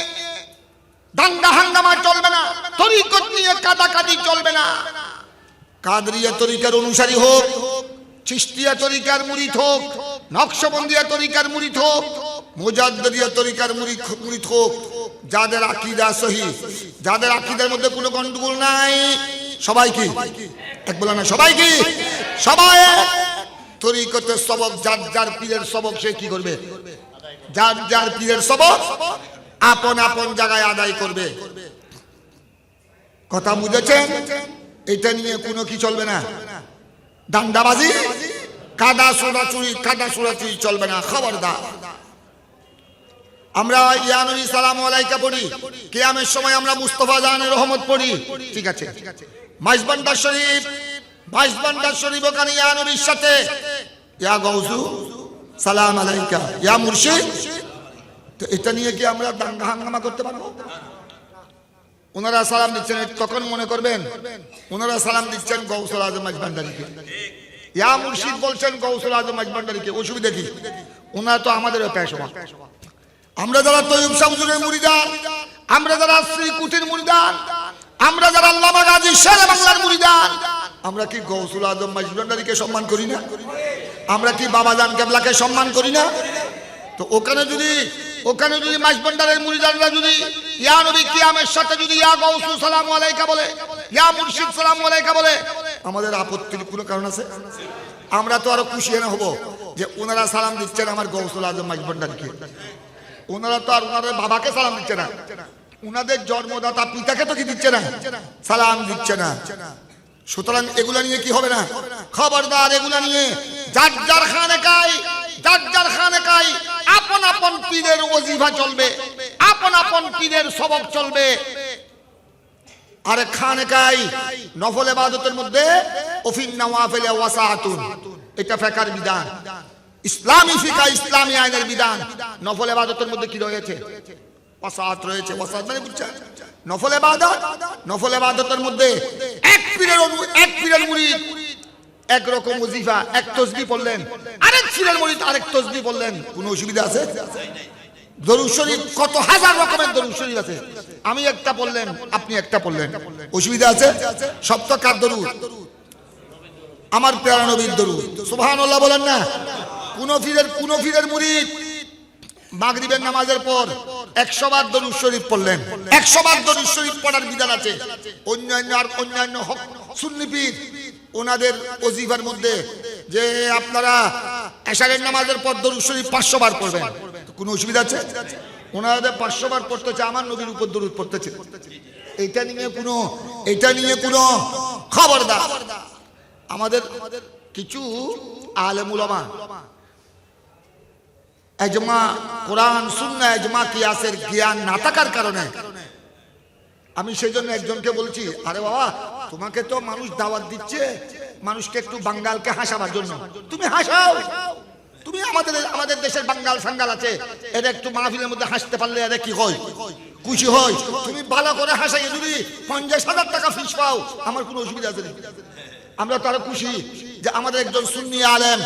দাঙ্গা হাঙ্গামা চলবে না, তরিকত নিয়ে কাটাকাটি চলবে না। কাদরিয়া তরিকার অনুসারী হোক, চিশতিয়া তরিকার মুরিদ হোক, নকশবন্দিয়া তরিকার মুরিদ হোক, মুজাদ্দিদিয়া তরিকার মুরিদ হোক, যাদের আকীদা সহিহ, যাদের আকীদার মধ্যে কোনো গন্ডগোল নাই, সবাই কি এক? বলে না সবাই কি? সবাই তরিকতের সবক, যার যার পীরের সবক সে কি করবে? যার যার পীরের সবক আপন আপন জায়গায় আদায় করবে। কথা বুঝেছেন? এটা নিয়ে কোনো কি চলবে না, দান্দাবাজি, কাদা ছোড়াছুড়ি চলবে না, খবরদার। আমরা ইয়া নবী সালামু আলাইকা পড়ি, কিয়ামের সময় আমরা মুস্তাফা জানের রহমত পড়ি, ঠিক আছে। মাইজবান্ডার শরীফ ওখানে ইয়া নবীর সাথে ইয়া গাউসু সালাম আলাইকা, ইয়া মুর্শিদ। তো এটা নিয়ে কি আমরা দাঙ্গা হাঙ্গামা করতে পারবো? ওনারা সালাম দিচ্ছেন, তখন মনে করবেন ওনারা সালাম দিচ্ছেন গৌসুল আজম মাঝভান্ডারীকে, ইয়া মুর্শিদ বলছেন গৌসুল আজম মাঝভান্ডারীকে। অসুবিধা কি? ওনারা তো আমাদেরও পেশোয়া। আমরা যারা তৈয়ব শাহ হুজুরের মুরিদান, আমরা যারা শ্রী কুটির মুরিদান, আমরা যারা আল্লামা গাজী শেরে বাংলার মুরিদান, আমরা কি গৌসুল আজম মাঝভান্ডারীকে সম্মান করি না? আমরা কি বাবাজান কেবলাকে সম্মান করি না? তো ওখানে যদি মাঝভান্ডারের মুরিদানরা যদি ইয়া নবী কিয়ামের সাথে যদি ইয়া গৌসু সালামু আলাইকা বলে, ইয়া মুর্শিদ সালামু আলাইকা বলে, আমাদের আপত্তির কোনো কারণ আছে? আমরা তো আরো খুশি না হব যে ওনারা সালাম দিচ্ছেন আমার গৌসুল আজম মাঝভান্ডারীকে। ওনারা তো আর ওনাদের বাবাকে সালাম দিচ্ছে না, ওনাদের জন্মদাতা পিতাকে তো কি দিচ্ছে না, সালাম দিচ্ছে না। সুতরাং এগুলা নিয়ে কি হবে না? খবরদার, এগুলা নিয়ে যার যার খানেকায় আপন আপন পীরের ওজিফা চলবে, আপন আপন পীরের সবক চলবে। আরে খানেকায় নফল ইবাদতের মধ্যে ওফিন নওয়াফিল ওয়াসাতুন, এটা ফিকহের বিধান, ইসলামী ফিকহ, ইসলামী আইনের বিধান। নফল ইবাদতের মধ্যে কি রয়েছে? ওয়াসাত রয়েছে। ওয়াসাত মানে বুঝছেন? নফল ইবাদতের মধ্যে এক পীরের মুরিদ এক রকম ওজিফা, এক তাসবিহ পড়লেন, আরেক পীরের মুরিদ আরেক তাসবিহ পড়লেন, কোনো অসুবিধা আছে? দরুদ শরীফ কত হাজার রকমের দরুদ শরীফ আছে, আমি একটা পড়লেন, আপনি একটা পড়লেন, অসুবিধা আছে? সব তো কার দরুদ? আমার প্যারা নবীর দরুদ। সুবহানাল্লাহ বলেন না? কোন পীরের মুরিদ মাগরিবের নামাজের পর 100 বার দরুদ শরীফ পড়লেন, 100 বার দরুদ শরীফ পড়ার বিধান আছে। অন্যান্য সুন্নি পীর ওনাদের ওজিফার মধ্যে যে আপনারা এশারের নামাজের পর দরুদ শরীফ 500 বার পড়বেন, কোনো অসুবিধা আছে? ওনাদের 500 বার পড়তেছে, আমার নবীর উপর দরুদ পড়তেছে। এটা নিয়ে কোনো খবরদার। আমাদের কিছু আলেম উলামা এজমা, কোরআন সুন্নাহ, এজমা কিয়াসের জ্ঞান না থাকার কারণে আমি সেই জন্য একজনকে বলছি, আরে বাবা, তোমাকে তো মানুষ দাওয়াত দিচ্ছে মানুষকে একটু বাঙ্গালকে হাসাবার জন্য, তুমি হাসাও। তুমি আমাদের দেশের বাঙ্গাল সাঙ্গাল আছে, এরা একটু মাহফিলের মধ্যে হাসতে পারলে এরা কি হয়? খুশি হয়। তুমি ভালো করে হাসাই, যদি 50,000 টাকা ফিস পাও, আমার কোনো অসুবিধা আছে না। আমরা তো আরো খুশি যে আমাদের একজন সুন্নি আলেম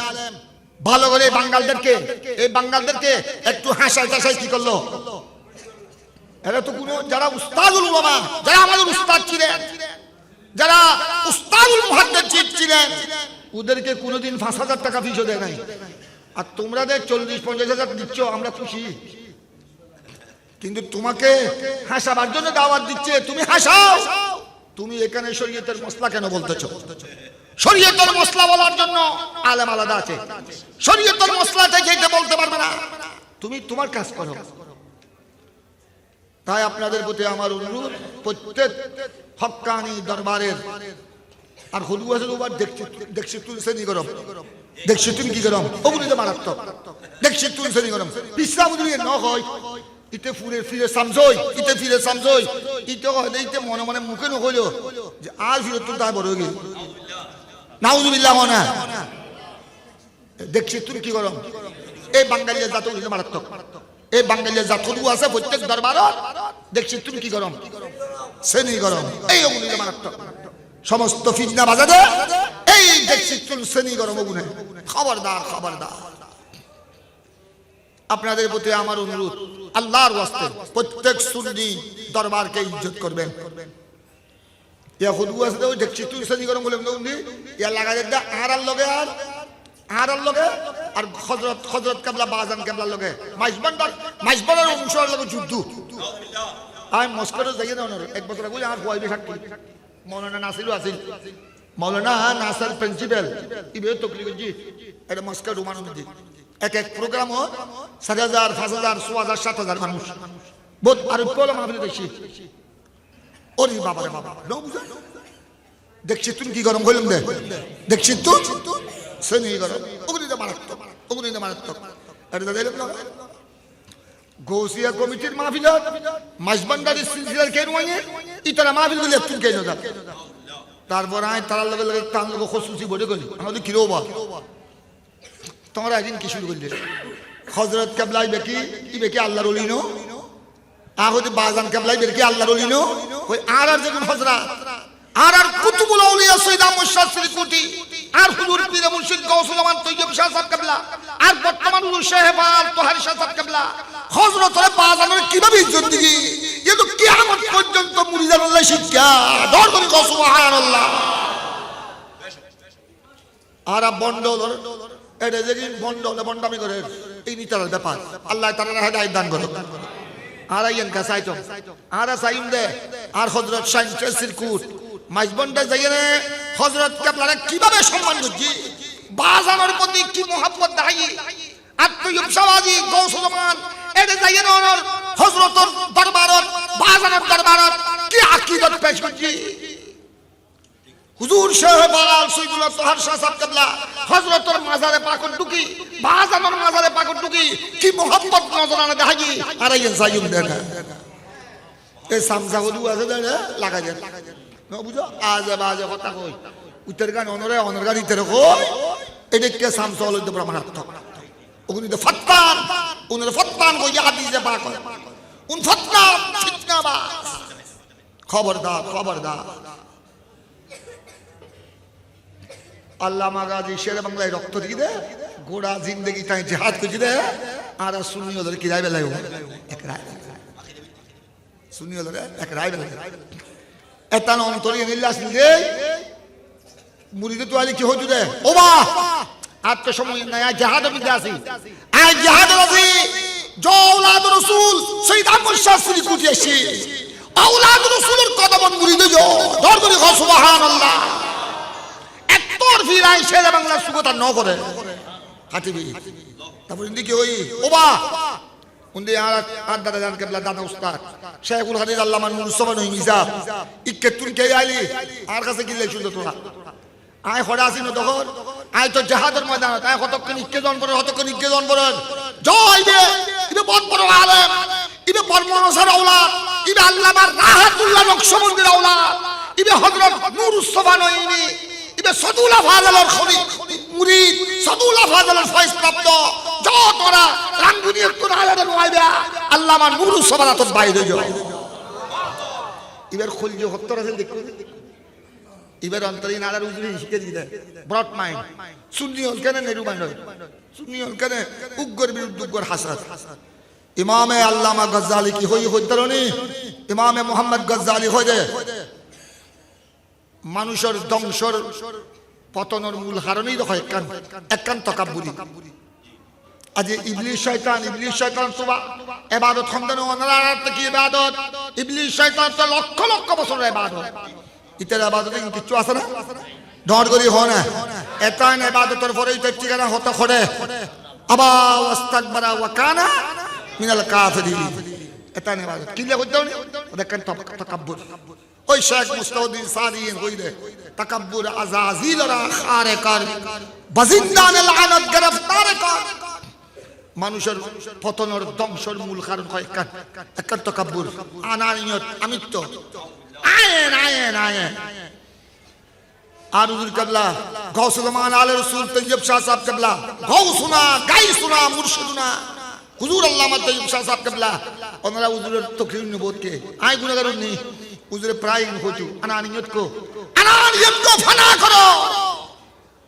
ভালো করে এই বাঙ্গালদেরকে একটু হাসাই টাসাই কি করলো। এরা তো কোনো যারা উস্তাদুল উলামা, যারা আমাদের উস্তাদ ছিলেন, যারা উস্তাদুল মুহাদ্দিস ছিলেন, ওদেরকে কোনোদিন 5,000 টাকা ফিসও দেয় নাই। আর তোমরা 40-50,000 দিচ্ছ, আমরা খুশি। কিন্তু তোমাকে হাসাবার জন্য দাওয়াত দিচ্ছে, তুমি হাসাও। তুমি এখানে শরীয়তের মসলা কেন বলতেছো? শরীয়তের মসলা বলার জন্য আলেম আলাদা আছে, শরীয়তের মসলা থেকে এটা বলতে পারবে না। তুমি তোমার কাজ করো। তাই আপনাদের প্রতি আমার অনুরোধ, প্রত্যেক হক্কানি দরবারের আর হুজুর আছে ওবার দেখছি তুলছে নি গরম, দেখছি তুমি কি গরম, ওগুলি তো মারাত্মক। দেখছি তুলছে নি গরম, বিশ্রাম দিয়ে ন হয় ইতে ফিরে সামজই, ইতে মনে মনে মুখে নহইল যে আর ফিরত তুলতে বড় হয়ে গেল। নাউজুবিল্লাহ মনে দেখছি তুমি কি গরম। এই বাঙালির জাত মারাত্মক, এই বাঙালির জাত আছে প্রত্যেক দরবার, দেখছি তুমি কি গরম, শ্রেণী গরম, এই ওগুলি মারাত্মক। সমস্ত ফিতনা বাজারে এই দেখছি তুল শ্রেণী গরম ওগুনে। খবরদার। আপনাদের প্রতি আমার অনুরোধ, আল্লাহর ওয়াস্তে প্রত্যেক সুন্নি দরবারকে ইজ্জত করবেন। ইয়া হুদু আছে তো দেখছি তুই শ্রেণী গরম বলে উনি ইয়া লাগা দে আরার লগে আর হযরত কাবলা বাজান কাবলার লগে মাইজবান্ডার অনুসার লগে যুদ্ধ। আমি মস্কোতে যাই না, এক বছর আগে আমার বয়বে সাক্ষী মৌলানা নাসিরও আছিল, মৌলানা নাসার প্রিন্সিপাল ইবে তকলিফ জি এটা মস্কো রোমান নদী এক প্রোগ্রাম 4,000 5,000 6,000 7,000 মানুষ বহুত আর কোলা মাহফিল দেখছি। ওরে বাবা রে বাবা, দেখছি তুমি কি গরম হইলাম দে, দেখছি তো শ্রেণী গরম, ওগুলি মারাত্মক। এটা দেখলাম না গৌসিয়া কমিটির মাহফিল, মাইজবান্ডারের সিলসিলার কেন হইয়ে ইতারা মাহফিল গুলি একটু কেন যা। তারপর আয় তার লগে তার লগে খসুসি বলে গেলি, আমাদের কি রোবা তোমরা একদিন কি শুরু করলে হযরত কাবলা ইবে কি আল্লাহর ওলি নো, আহদি বাজান কেবলাই বের কি আল্লাহর ওলি নো ওই আর যেমন হযরত আর কুতুবুল আউলিয়া সৈয়দ আহমদ শাহ শ্রীকুটি আর হুজুর পীর মুর্শিদ গাউসুল আমান তৈয়ব শাহ সাহেব কেবলা আর বর্তমান হুজুর শাহবাল তোহারি শাহ সাহেব কেবলা হযরতের বাজানের কিভাবে ইজ্জত দিবি কিন্তু কিয়ামত পর্যন্ত মুরিদান আল্লাহ শিক্ষা দর করে সুবহানাল্লাহ। আর বন্ডল এটা যে বন্ডল বন্ডামি করে এই নিতার ব্যাপার আল্লাহ তাআলা হেদায়েত দান করুক। আর আইন কা সাইতো আর সাইম দে আর হযরত শাইন শ্রীকুট মাইজবন্ডে যাইরে হযরত কেবলারে কিভাবে সম্মান করছি বাজানের প্রতি কি মোহাব্বত দেখাই আর তৈয়ব শাহবাজি গাউসুল আমান এটা যাইরে ওনার হযরতের দরবারত বাজানের দরবারত কি আকীদত পেশ করছি হুজুর শাহবাল সৈয়দুল্লাহ তোহার শাহ সাহেব কেবলা হযরতের মাজারে পাকত ঢুকি বাজানের মাজারে পাকত ঢুকি কি মোহাব্বত নজরানা দেখাই আর আইন সাইম দে না এই সামসা হলু আছে দে লাগা যায় না বুঝো আজ বাজে কথা কই উত্তর গান অনর গান ইতরে কই এদিকে সামসা হলু দে ব্রহ্মাত্মক ওগুনি তো ফতপান উনর ফতপান কই হাদিসে পাক উন ফতনা ফিতনাবাজ খবরদার খবরদার। আল্লামা গাজী শেরে বাংলায় রক্ত দিয়ে দে গোড়া জিন্দেগি তাই জিহাদ করে দে আর সুন্নি ওদের কি রায় বেলায় এক রায় সুন্নি ওদের এক রায় বেলায় এতান অন্তরে নিল্লা আসল দে মুরিদে তো আলি কি হইতো দে ও বা আজ তো সময় নাই জিহাদ বিদে আসি আজ জিহাদ আসি জওলাদ রাসূল সৈয়দ আহমদ শাহ শ্রীকুটি আসি আওলাদ রাসূলের কদম মুরিদে জো দর করে সুবহানাল্লাহ। তোর ফিরাই শেরে বাংলা সুগতা ন করে হাতিবি তারপর ইন্দিকে ওই ওবা উন্দি আর দাদা জান কেবলা দাদা উস্তাদ শেখুল হাদিস আল্লামা নূর উসমান মিজাব ইকে তুই কে আইলি আর কাছে গিলে শুনতো তোরা আয় খড়া আসিন তখন আয় তো জাহাদের ময়দানত আয় কতক্ষণ ইকে জন পড়ে কতক্ষণ ইকে জন পড়ে জয় দে ইবে বড় বড় আলেম ইবে বর্মনসার আওলাদ ইবে আল্লামা রাহাতুল্লাহ নকশবন্দির আওলাদ ইবে হযরত নূর উসমান ইনি ইবে সাদুল্লাহ ফাজলের খনি মুরিদ সাদুল্লাহ ফাজলের ফয়েজ প্রাপ্ত যতরা রাঙ্গুনি একটু আলাদা নয়বা আল্লামা নূর উসমান তো বাইরে যাও ইবের খুলজ হত্তর আছে দেখো ইবের অন্তরীণ আলার উজরি শিখে দিলে ব্রড মাইন্ড সুন্নি হল কেন নেরু মাইন্ড সুন্নি হল কেন উগ্র বিরুদ্ধ উগ্র হাসাদ ইমামে আল্লামা গজ্জালি কি হই হইতরনি ইমামে মুহাম্মদ গজ্জালি হয়ে মানুষের ধ্বংসর পতনের মূল কারণেই দেখো একান তাকাব্বুরি আজ ইবলিস শয়তান তোবা ইবাদত খন্দন ওনার কি ইবাদত ইবলিস শয়তান তো লক্ষ লক্ষ বছর ইবাদত ইতার ইবাদতে কিছু আছে না ডর করি হয় না এতান ইবাদতের পরেই তো ঠিকানা হতে খড়ে আবা ওয়াস্তাকবারা ওয়া কানা মিনাল কাফিরিন এতান ইবাদত কি লিয়ে হইতো দেখেন তাকাব্বুর ওই শেখ মুস্তাউদ্দিন সারিন কইলে তাকাব্বুর আজাজিল রা খারে কর বাজিন্দান লানত গ্রেফতার কর মানুষের পতনের ধ্বংসের মূল কারণ হয় একান তাকাব্বুর আনানিয়ত আমিত্ব আয়েন আয়েন আয়েন আর হুজুর কেবলা গাউসুল আমান আলে রাসূল তৈয়ব শাহ সাহেব কেবলা গাউসুনা গাইসুনা মুর্শিদুনা হুজুর আল্লামা তৈয়ব শাহ সাহেব কেবলা ওনারা হুজুরের তকরির নবুয়তকে আয় গুনাহগার নি হুজুরে প্রায় হইতো আনানিয়ত কো ফানা করো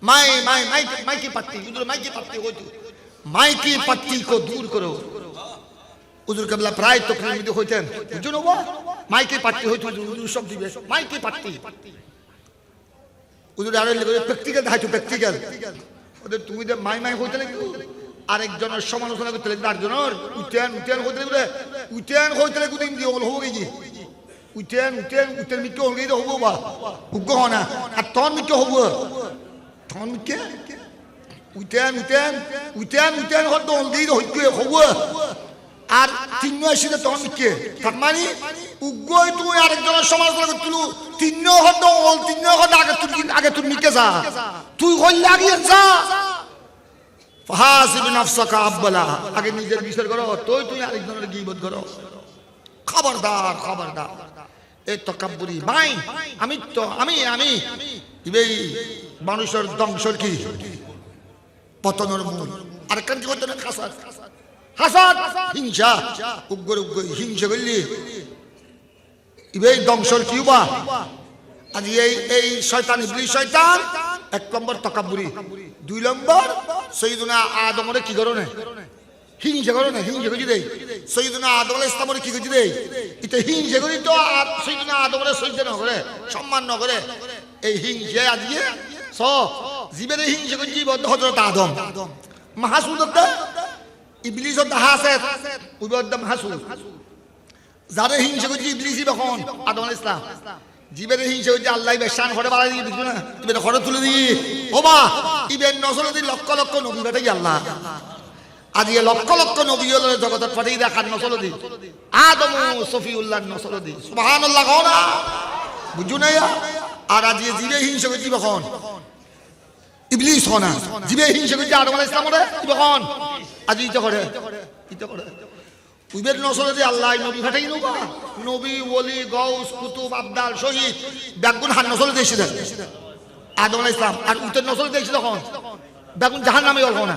মাই কি পাত্তি হুজুর মাই কি পাত্তি হইতো মাই কি পাত্তি কো দূর করো হুজুর কেবলা প্রায় তকরির মধ্যে হইতেন হুজুর ওবা মাই কি পাত্তি হইতো হুজুর সব দিবে মাই কি পাত্তি হুজুর আরে প্র্যাকটিক্যাল দেখাইতো প্র্যাকটিক্যাল ওদের তুমি যে মাই হইতে নাকি আরেকজনের সমালোচনা করতে লাগবে আরেকজনের উঠেন হইতে লাগবে উঠেন হইতে লাগবে দিন দিয়ে হবো কি উঠেন মিকে হল গেই হবো বা উগ্র হ না আর তখন মিকে হবো তখন মিকে উঠেন হতো হল গেই হইতে হবো আর তিন আসিলে তখন মিকে তার মানে উগ্রই তুই আরেকজনের সমালোচনা করছিল তিন হতো হল তিন হতো আগে তুই মিকে যা তুই হইলে আগে যা ফাহাসিব নাফসাকা আব্বালা আগে নিজের বিচার করো তুই আরেকজনের গীবত করো খবরদার খবরদার এই তাকাব্বুরি ভাই আমি এই মানুষের ধ্বংসের কি পতনের মূল আর কান কি হতো না হাসাদ হিংসা উগ্র উগ্র হিংসা করলি ইবে ধ্বংসর কিউবা আজ এই শয়তান ইবলিস শয়তান এক নম্বর তাকাব্বুরি, দুই নম্বর সৈয়দনা আদমরে কি করো না হিংসা করো না, হিংসা করি দেই সৈয়দনা আদম আলাইহিস সালামরে কি করি দেই এটা হিংসা করি তো আর সৈয়দনা আদমরে সহ্য না করে সম্মান না করে এই হিংসা আজকে জীবের হিংসা করি হযরত আদম মাহাসুদ ইবলিস হাসাদ উবদ মাহাসুদ যারে হিংসা করি ইবলিসই তখন আদম আলাইহিস সালাম জীবের হিংসা হচ্ছে আল্লাহ বেশান ঘরে বাড়াই দিয়ে দিচ্ছ না ইবের ঘরে তুলে দিই ওবা ইবের নসলদি লক্ষ লক্ষ নবী বেটাই আল্লাহ আজকে লক্ষ লক্ষ নবী হলো জগতের পাঠিয়ে দেখার নসলদি আদম সফিউল্লাহ নসলদি সুবহানাল্লাহ কও না বুঝু না আর আজকে জীবে হিংসা করছি কখন ইবলিস হনা জীবে হিংসা করছি আদম আলাইহিস সালামরে কখন আজ ইতে করে উইবের নসলদি আল্লাহ নবী ফাটাই নৌকা নবী ওলি গৌস কুতুব আবদাল শহীদ বেগুন হান নসল দিয়েছে আদম আলাইহিস সালাম আর উতের নসল দিয়েছে তখন বেগুন জাহান্নামী হল না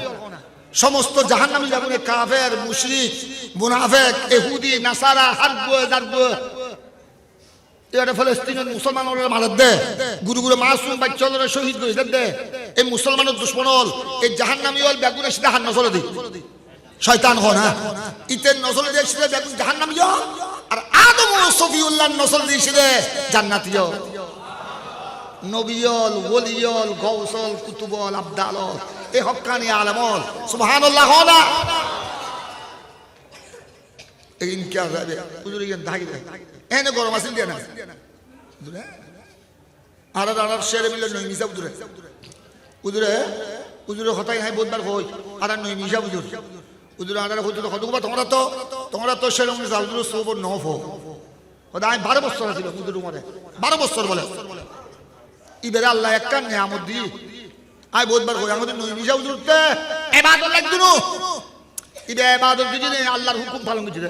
সমস্ত জাহান্নামী বেগুনে কাফের মুশরিক মুনাফিক ইহুদি নাসারা হারব জারব এটা ফিলিস্তিনের মুসলমানরা মারদ দে গুরু গুরু মাসুম বাচ্চারা শহীদ করে দে এই মুসলমানের দুশমন হল এই জাহান্নামী হল বেগুনের সাথে হান নসল দি শয়তান হন হ্যাঁ ইতের নসল দিয়েছিল বেগুন জাহান্নামী আর আদম ও সফিউল্লাহ নসল দিয়েছিল জান্নাতি নবিয়ল ওলিয়ল গৌসল কুতুবল আবদালল এই হক্কানি আলমল সুবহানাল্লাহ হনা এগিন কি যাবে হুজুর ইন ধাগি দে এনে গরম আসিল দিয়া না আর আর শেরে মিলে নই মিসা হুজুরে হতাই হাই বহুতবার কই আর নই মিসা হুজুর আনারা হতো কতবা তোমরা তো সেরকম হুজুর সবর নফ ওদা আমি 12 বছর ছিল হুজুর উমরে 12 বছর বলে ইবেরে আল্লাহ একটা নিয়ামত দি আই বহুতবার কই আমাদের নই মিসা হুজুরতে ইবাদত লাগদুনু ইবে ইবাদত যদি আল্লাহর হুকুম পালন করতে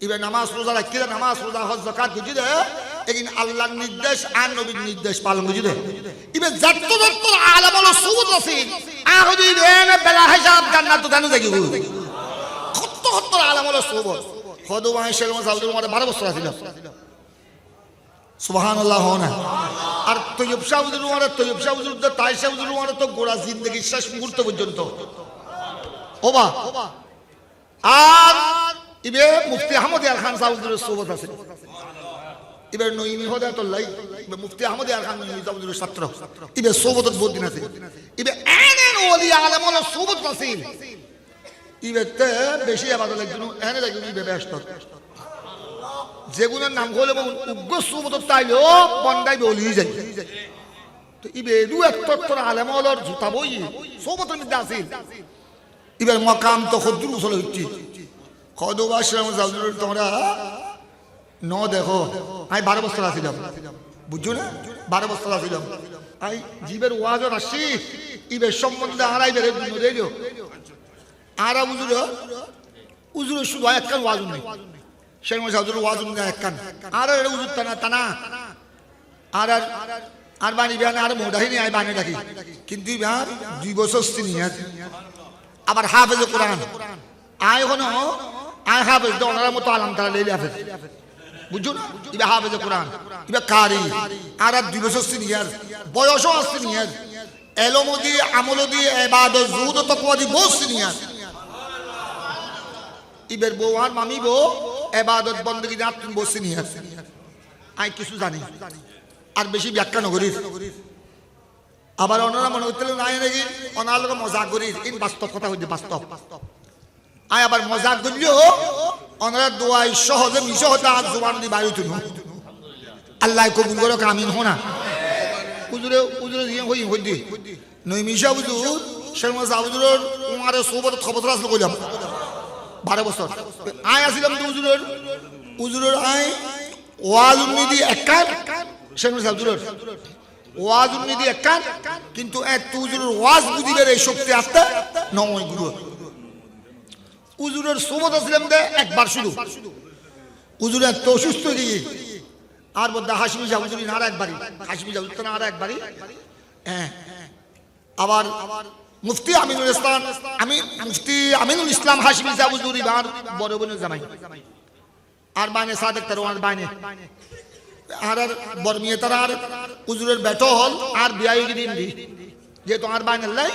ইবে নামাজ রোজা রাখতে নামাজ রোজা হজ যাকাত করতে একিন আল্লাহর নির্দেশ আর নবীর নির্দেশ পালন করতে ইবে যত আলাম হলো সুবুত আছে আহদি দেন বেলা হিসাব জান্নাত জানো দেখি কত আলাম হলো সুবুত খদু মাইশেল মাসাউদুর মধ্যে 12 বছর ছিল সুবহানাল্লাহ হনা আর তৈয়ব শাহুজুর মধ্যে তৈয়ব শাহুজুর দে তাই শাহুজুর মধ্যে তো গোড়া জিন্দেগি শেষ মুহূর্ত পর্যন্ত ওবা আর ইবে মুফতি আহমদ ইয়ার খান শাহুজুরের সুবুত আছে ইবে নইমি হদা তো লাই ইবে মুফতি আহমদ ইয়ার খান নইমি শাহুজুরের ছাত্র ইবে সুবুত বহুত দিন আছে ইবে এনেন ওলি আলেম হলো সুবুত আছে ইবে তে বেশি ইবাদত লাগজুন এনে লাগজুন ইবে ব্যস্ত যেগুলোর নাম হলে উগ্র সুবুত তাইলো বন্দাই বলি যায় তো ইবে দু একটা আলেম হলো জুতা বই সুবুতের মধ্যে আছে ইবে মাকাম তো খুদ্দুর উসল হচ্ছে কদু আশ্রম শাহুজুর তোমরা ন দেখো আমি 12 বছর আছিলাম বুঝছো না 12 বছর আছিলাম আই জীবের ওয়াজর আসি ইবের সম্বন্ধে আড়াই বেড়ে দিল আর উজুর শুধু একখান ওয়াজ নেই শেখ শাহুজুর ওয়াজ নেই একখান আর উজুর টানা আর বাণী বিহানে আর মোটাহিনী আই বাণী ডাকি কিন্তু ইবার 2 বছর সিনিয়র আবার হাফেজে কোরআন আয় হনো আয় হাফেজ ওনার মতো আলাম তারা লেলে হাফেজ বুঝছো না ইবে হাফেজে কোরআন ইবে কারি আর 2 বছর সিনিয়র বয়সও আছে সিনিয়র এলম দিয়ে আমল দিয়ে ইবাদত জুহুদ তাকওয়া দিয়ে বহুত সিনিয়র ইবের বউ আর মামি বউ ইবাদত বندگی দিয়ে আপনি বহুত সিনিয়র আই কিছু জানি আর বেশি ব্যাখ্যা নগরী আবার ওনারা মনে করতে নাই নাকি ওনার লোক মজাক করি ইন বাস্তব কথা হইছে বাস্তব আয় আবার মজাক করলেও ওনারা দোয়াই সহজে মিশে হতে আর জবান দিয়ে বাইরে তুলুন আল্লাহ কবুল করো আমিন হোনা উজুরে দিয়ে হই দি নই মিশা হুজুর শেখ শাহুজুরের উমারে সোবত খবর আসলে কইলাম 12 বছর আয় আসিলাম তো উজুরের আয় ওয়াজ উন্নতি একান শেখ শাহুজুরের ওয়াজ উন্নতি একান কিন্তু এত উজুরের ওয়াজ বুঝিবের এই শক্তি আসতে নয় গুরু উজুরের সোবত আসলাম দে একবার শুধু উজুর এত অসুস্থ গিয়ে আর বলতে হাসিমি শাহুজুরি না আর একবারই হাসিমি শাহুজুর না আর একবারই হ্যাঁ আবার মুফতি আমিনুল ইসলাম মুফতি আমিনুল ইসলাম হাশমি সাহেব হুজুর ইবার বড় বোনের জামাই আর বাইনে সাদেক তার বাইনে আর বর্মিয়ে তার আর হুজুরের বেটো হল আর বিয়াই দিন দি যেহেতু আর বাইনে লাই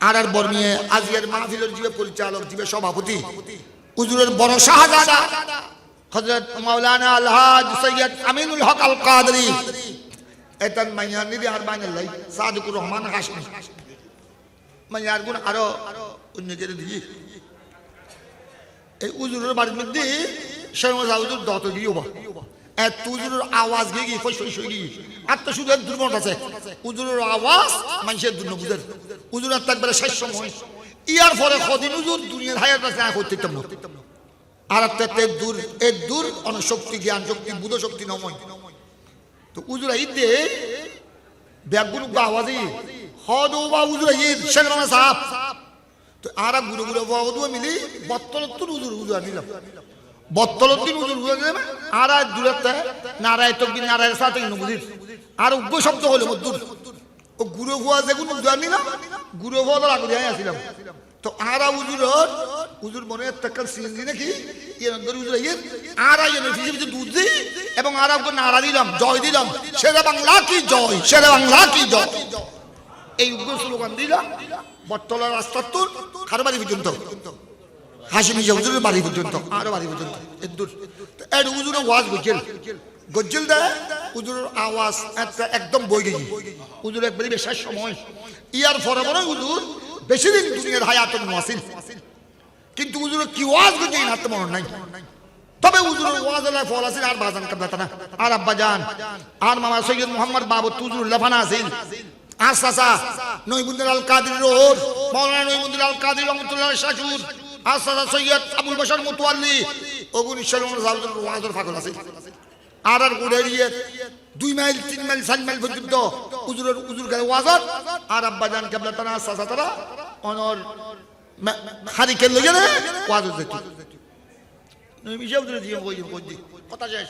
আর বর্মিয়ে আজকের মাহফিলের জিবে পরিচালক জিবে সভাপতি হুজুরের বড় শাহজাদা হযরত মাওলানা আলহাজ সৈয়দ আমিনুল হক আল কাদরি এতন মাইয়ার নিদি আর বাইনে লাই সাদিকুর রহমান হাশমি মাইয়ার গুণ আরো অন্য করে দিই এই হুজুরের বাড়ির মধ্যে শেরমা হুজুর দত গিয়ে বা এত হুজুরের আওয়াজ গিয়ে ফসই গিয়ে আর তো শুধু দুর্বল আছে হুজুরের আওয়াজ মানুষের দুর্ন বুঝের হুজুরের একবারে শেষ সময় ইয়ার পরে কদিন হুজুর দুনিয়ার হায়াত আছে না করতে না আর একটা দূর অনশক্তি জ্ঞান শক্তি বুধ শক্তি নময় তো হুজুর ঈদে ব্যাগুলো আওয়াজই হদু বা হুজুর ঈদ শেরমা সাহেব তো আর গুরু গুরু বাবু মিলি বত্তলত্তর হুজুর নিলাম বত্তলত্তর হুজুর দিলাম আর দূরত্বে নারায় তকবীর নারায়ের সাথে নবুদির আর উগ্র শব্দ হলো মধুর ও গুরু ভুয়া যেগুলো উদার নিলাম গুরু ভুয়া তো আগে আসছিলাম তো আর হুজুর মনে একটা সিএনজি নাকি হুজুর আর দুধ দিই এবং আর নারা দিলাম জয় দিলাম শেরে বাংলা কি জয় শেরে বাংলা কি জয় এই উগ্র স্লোগান দিলাম বটতলার রাস্তার তোর কারো বাড়ি পর্যন্ত হাশিমি হুজুরের বাড়ি পর্যন্ত আরো বাড়ি পর্যন্ত হুজুরের ওয়াজ গজ্জেল দেয় হুজুরের আওয়াজ একদম বই গেছি হুজুর একবারে বেশার সময় ইয়ার ফরে বড় হুজুর বেশি দিন দুনিয়ার হায়াত আসিল কিন্তু হুজুরের কি ওয়াজ গজ্জে হাত মনে নাই তবে হুজুরের ওয়াজ ফল আছে আর বাজান কাবলাতা না আর আব্বা জান আর মামা সৈয়দ মোহাম্মদ বাবু হুজুর লেফানা আছিল আর চাচা নইমুদ্দিন আল কাদির রোড মাওলানা নইমুদ্দিন আল কাদির রহমাতুল্লাহ শাশুর আর চাচা সৈয়দ আবুল বশর মুতওয়াল্লি ওগুন ইশারুল জালদুল ওয়াজুল ফাগল আছে আর গুড়েরিয়ে 2 মাইল 3 মাইল 4 মাইল পর্যন্ত হুজুর গায়ে ওয়াজত আর আব্বা জান কাবলাতা না চাচা তারা অনর খারিকের লগে ওয়াজত দিত নইমিশা হুজুর দিয়ে কই কথা শেষ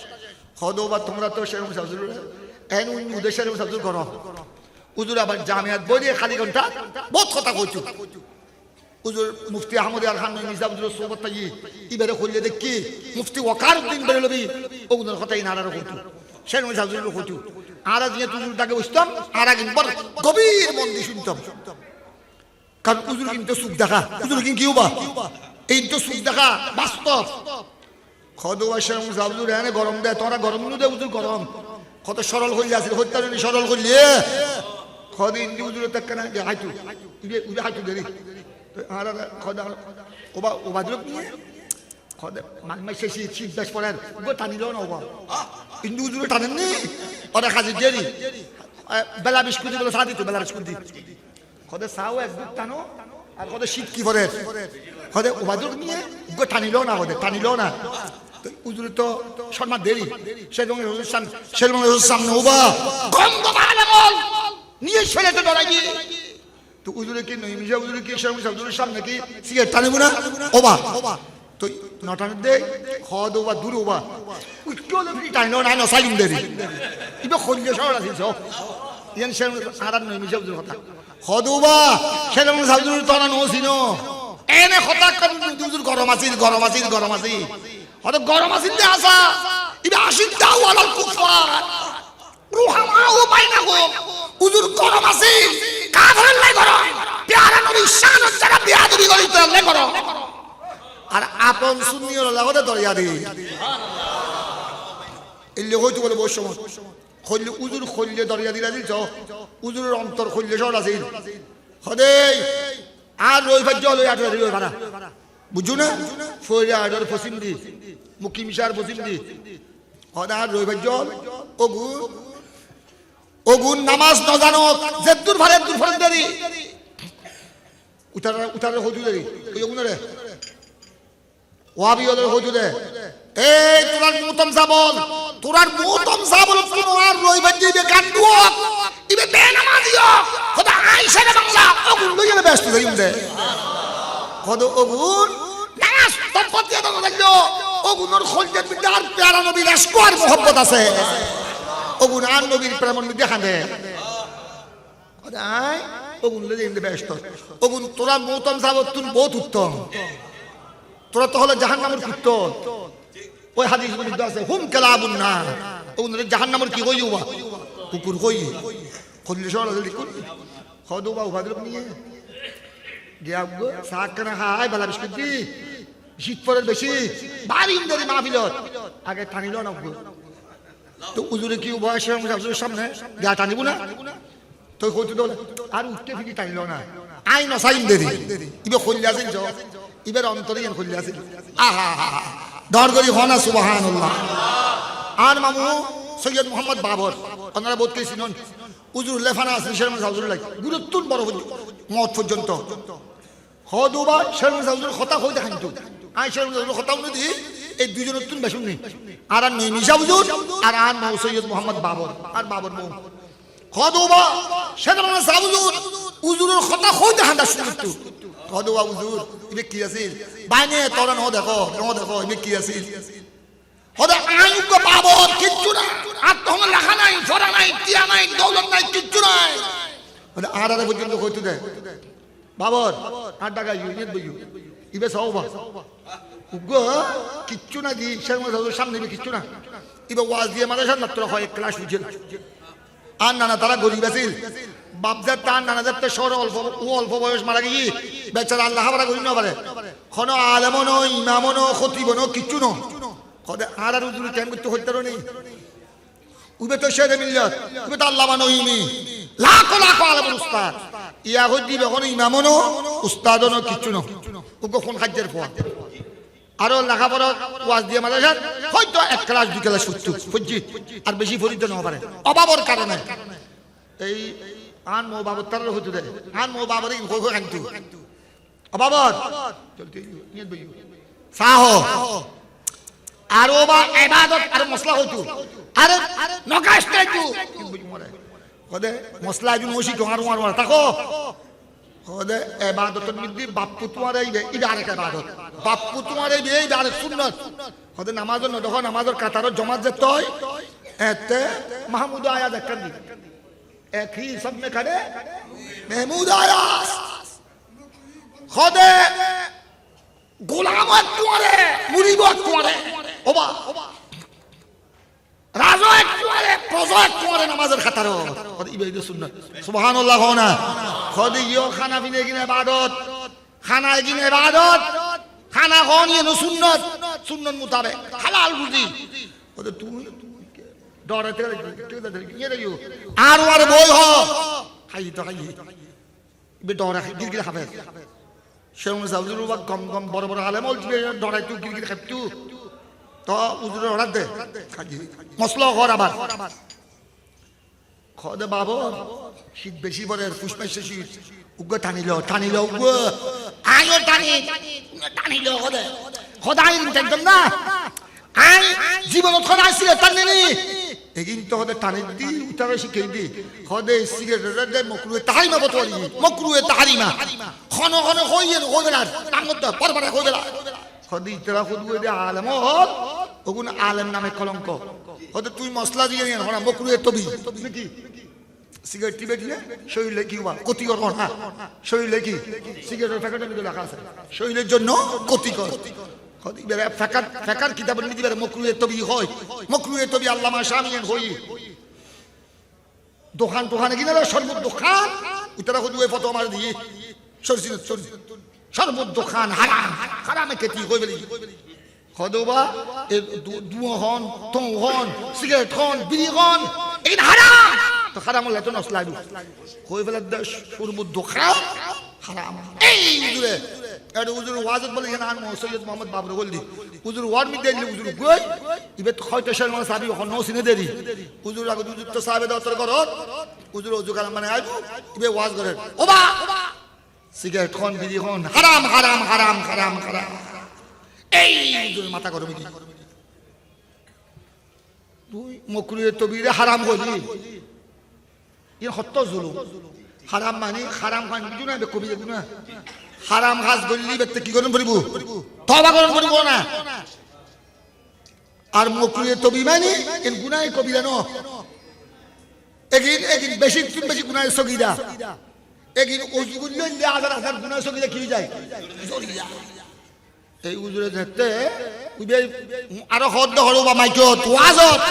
হদবা তোমরা তো শেরম হুজুর এন উদ্দেশ্যে হুজুর করো হুজুর আবার জামিয়াত বইয়ে খালি ঘন্টা বহুত কথা কইছো হুজুর মুফতি আহমদ আর খান নিজাম হুজুর সোহবত তাই ইবারে কইলে দেখি মুফতি ওয়াকারউদ্দিন বেরলবি ওগুলোর কথাই নারার কইতো শের হুজুর কইতো আর আজ হুজুর দাকে বসতাম আর আগে বড় গভীর মন দিয়ে শুনতাম কারণ হুজুর কিন্তু সুখ দেখা হুজুর কি কিউবা এই তো সুখ দেখা বাস্তব খদওয়া শের হুজুর এনে গরম দেয় তোরা গরম নু দে হুজুর গরম কত সরল হইলে আছে হত্যারণী সরল করলে খদিন হুজুরের তাক না হাইতু উড়ে হাইতু দেরি আর খদা ওবা ওবা দিল নিয়ে খদা মানমাই শেষি শীত পড়ার গো টানিল না ওবা হিন্দু হুজুরে টানেননি ওরা কাজে দেরি বেলা বিস্কুট বলে চা দিত বেলা বিস্কুট দি খদে চাও একদম টানো আর খদে শীত কি পরে খদে ওবা দিল নিয়ে গো টানিল না টানিল না হুজুরে তো সম্মান দেরি সামনে ওবা গন্ধ মালামল নিয়ে ছেলেটা ডরাই তো হুজুরে কি নই মিশা হুজুরে কি হুজুরের সামনে কি সিগারেট টানিব না ওবা তো নটানের দে খদ ওবা দূর ওবা উঠলো টানিল না নসাইলিম দেরি ইবে খলিয়ে সর আছিল সব ইয়ান শের আর নই মিশা হুজুর কথা খদ ওবা শের হুজুর তো না নসিনো এনে কথা কর হুজুর গরম আছিল হয়তো গরম আছিল দে আসা ইবে আসিন দাও আলাল কুফার রুহামাও বাইনাহুম হুজুর গরম আছে কাফের লাই গরম প্যারা নবী শানত যারা বিয়াদবি করিত লাই গরম আর আপন সুন্নিয়র লাগতে দরিয়া দি সুবহানাল্লাহ এলে হইতো বলে বসম খল্লে হুজুর খল্লে দরিয়া দিলা দিছ হুজুরের অন্তর খল্লে সর আছে হদে আর রই ভাজ্য লই আট রই ভাড়া বুঝু না ফইরা আডর ফসিম দি মুকিমিশার ফসিম দি হদার রই ভাজ্য ওগুন নামাজ ন জানো যে দূর ভারে দেরি উতারে হজু দেরি ওই ওগুনরে ওয়াবি ওদের হজু দে এই তোরার মুতম সাবল কোন আর রই ভাজ্য বে কান্দু ইবে বে নামাজিও খোদা আয়েশা বাংলা ওগুন লইলে ব্যস্ত দেই দে খোদা ওগুন নামাজ সম্পত্তি তো দেখলো ওগুনর খলজের বিদার প্যারা নবীর আশকার মোহব্বত আছে ওগুন আর নবীর প্রেম দেখান দে খোদাই ওগুন লে ইন্দে ব্যস্ত ওগুন তোরা মৌতম সাবত তুন বহুত উত্তম তোরা তো হলো জাহান্নামের কুত্ত ওই হাদিস মধ্যে আছে হুম কালাবুন না ওগুন জাহান্নামের কি কই ওবা কুকুর কই কইলে সর জলদি কই খদু বা উবাদর নিয়ে গিয়া গো সাকনা হাই বালা বিস্কুট দি শীত পড়ে বেশি বাড়ি ইন্দরি মাহফিলত আগে টানিল না তো উজুরে কি বয়স হুজুরের সামনে গা টানিব না তো কইতে দল আর উঠতে ফিরি টানিল না আই নসাইন দেরি ইবে খুললে আছেন জ ইবের অন্তরে খুললে আছেন আহা দর করি হনা সুবহানাল্লাহ আর মামু সৈয়দ মোহাম্মদ বাবর ওনারা বোধ করে চিনন উজুর লেফানা আছে শেরমান হুজুর লাগে গুরুত্বন বড় মত পর্যন্ত হদুবা শেরমান হুজুর কথা কই দেখান তো আই শেরমান হুজুর কথা উনি দি এই দুইজনের তুন বেশুন নি আর নিশা হুজুর আর মৌ সৈয়দ মোহাম্মদ বাবর আর বাবর মৌ হদুবা শেরমান হুজুর উজুরের কথা কই দেখান দা শুনতো হদুবা হুজুর ইবে কি আছে বাইনে তোরা ন দেখো ইবে কি আছে হদা আইউক বাবর কিচ্ছু না আর তোমার লেখা নাই ছড়া নাই টিয়া নাই দৌলত নাই কিচ্ছু নাই হদা আর পর্যন্ত কইতে দে বাবর আর টাকা ইউনিয়ন বইউ ইবে সওবা উগো কিচ্ছু না দি শেরমান হুজুর সামনে কিচ্ছু না ইবে ওয়াজ দিয়ে মাদ্রাসা মাত্র হয় এক ক্লাস হইছে আর নানা তারা গরিব আছিল বাপজার তার নানাজার তো সর অল্প বয়স মারা গিয়ে বেচারা আল্লাহ হাবারা গরিব না পারে কোনো আলেমনো ইমামনো খতিবনো কিচ্ছু ন কদে আর উজুরি টাইম করতে হইতে নেই উবে তো শেরে মিল্লাত উবে তো আল্লামা নহিমি লাখ লাখ আলেম উস্তাদ ইয়া হইদি বেখন ইমামনো উস্তাদনো কিচ্ছু ন উগো কোন খাজ্জের পর আরো লেখাপড়া ওয়াজ দিয়ে মাদ্রাসা হয়তো এক ক্লাস দুই ক্লাস সত্য বুঝছি আর বেশি ফরিদ না পারে অভাবের কারণে এই আন মো বাবর তার হইতে দেয় আন মো বাবর কই কই কান্তু অভাবর চলতে নিয়ে বইও সাহ আর ওবা ইবাদত আর মসলা হইতো আর নকাশটা তু কদে মসলা জু মসি তোমার মার তাকো কদে ইবাদতের মধ্যে বাপ্পু তোমার এই এটা আরেক ইবাদত বাপ্পু তোমার এই আরেক সুন্নাত কদে নামাজের ন দেখো নামাজের কাতারত জমাত যেতে হয় এতে মাহমুদ আয়া দেখান দি এক ही सब में खड़े महमूद आया खुदे गुलाम तुम्हारे मुरीब तुम्हारे ओबा राजो तुम्हारे प्रजा तुम्हारे नमाज़र खतरो खुद इबादत सुन्नत सुभानुल्लाह होना खुद यो खाना पीने की इबादत खाना की इबादत खाना कौन ये सुन्नत सुन्नत मुताबिक हलाल रुज़ी खुद तू डरते ये देखियो আর ওর বই হ খাই তো খাই বে ডরা গিরগির খাবে শেরমান হুজুর বা কম কম বড় বড় আলেম বলছে ডরাই তুই গিরগির খাবতু তো হুজুরের অর্ডার দে খাই মসলা কর আবার খদে বাবা শীত বেশি পড়ে ফুসফাসে শীত উগ্র টানিল উগ্র আয়ো টানিল খদে খদাই একদম না আই জীবনত খদাই ছিল টানিনি এগিন তো হদে টানি দি উতারে শিখে দি হদে সিগারেট দে মকরুয়ে তাহারিমা বতলি মকরুয়ে তাহারিমা খন হইয়ে হইবেলা নামত পরপরে হইবেলা হদে ইতরা খুদুয়ে দে আলেম হদ ওগুন আলেম নামে কলঙ্ক হদে তুই মসলা দিয়ে নিয়ে হনা মকরুয়ে তবি নাকি সিগারেট টিবে দিলে শরীরে কি হবা ক্ষতিকর না শরীরে কি সিগারেটের প্যাকেটের মধ্যে লেখা আছে শরীরের জন্য ক্ষতিকর ফেকার কিতাবের মধ্যে মকরুয়ে তবি হয় মকরুয়ে তবি আল্লামা শামিয়ান হই দোকান কিনা সর্বত দোকান উতরা হুদুয়ে ফটো মার দিয়ে সর্বত দোকান হারামে কেতি হই বলি হদবা এ দুয়া হন তো হন সিগারেট হন বিড়ি হন এই হারাম তো হারাম হলে তো নষ্ট লাগবে হই বলে সর্বত দোকান হারাম এই হুজুরে আর হুজুর ওয়াজত বলে না আন সৈয়দ মোহাম্মদ বাবর বলদি হুজুর ওয়ার মি দেলি হুজুর গই ইবে তো হয়তো শেরমান সাহেব এখন নো সিনে দেরি হুজুর আগে হুজুর তো সাহেব দতর করো হুজুর ওজু কালাম মানে আইবো ইবে ওয়াজ করে ওবা সিগারেট খন বিড়ি খন হারাম হারাম হারাম হারাম হারাম এই হুজুর মাথা গরম দি তুই মকরুয়ে তবিরে হারাম কইলি ই হত্য জুলুম হারাম মানে হারাম খান কিছু না কবি দেখু না হারাম ঘাস গলি ব্যক্তি কি করেন পড়িব তওবা করেন পড়িব না আর মকরুয়ে তবি মানে এর গুনাহ কবিরা ন এগিন বেশি গুনাহ সগীরা এগিন ওই গুলো হাজার হাজার গুণের সঙ্গে কি যায় এই উজুরে দেখতে আরো হদ্দ হলো বা মাইকো ওয়াজত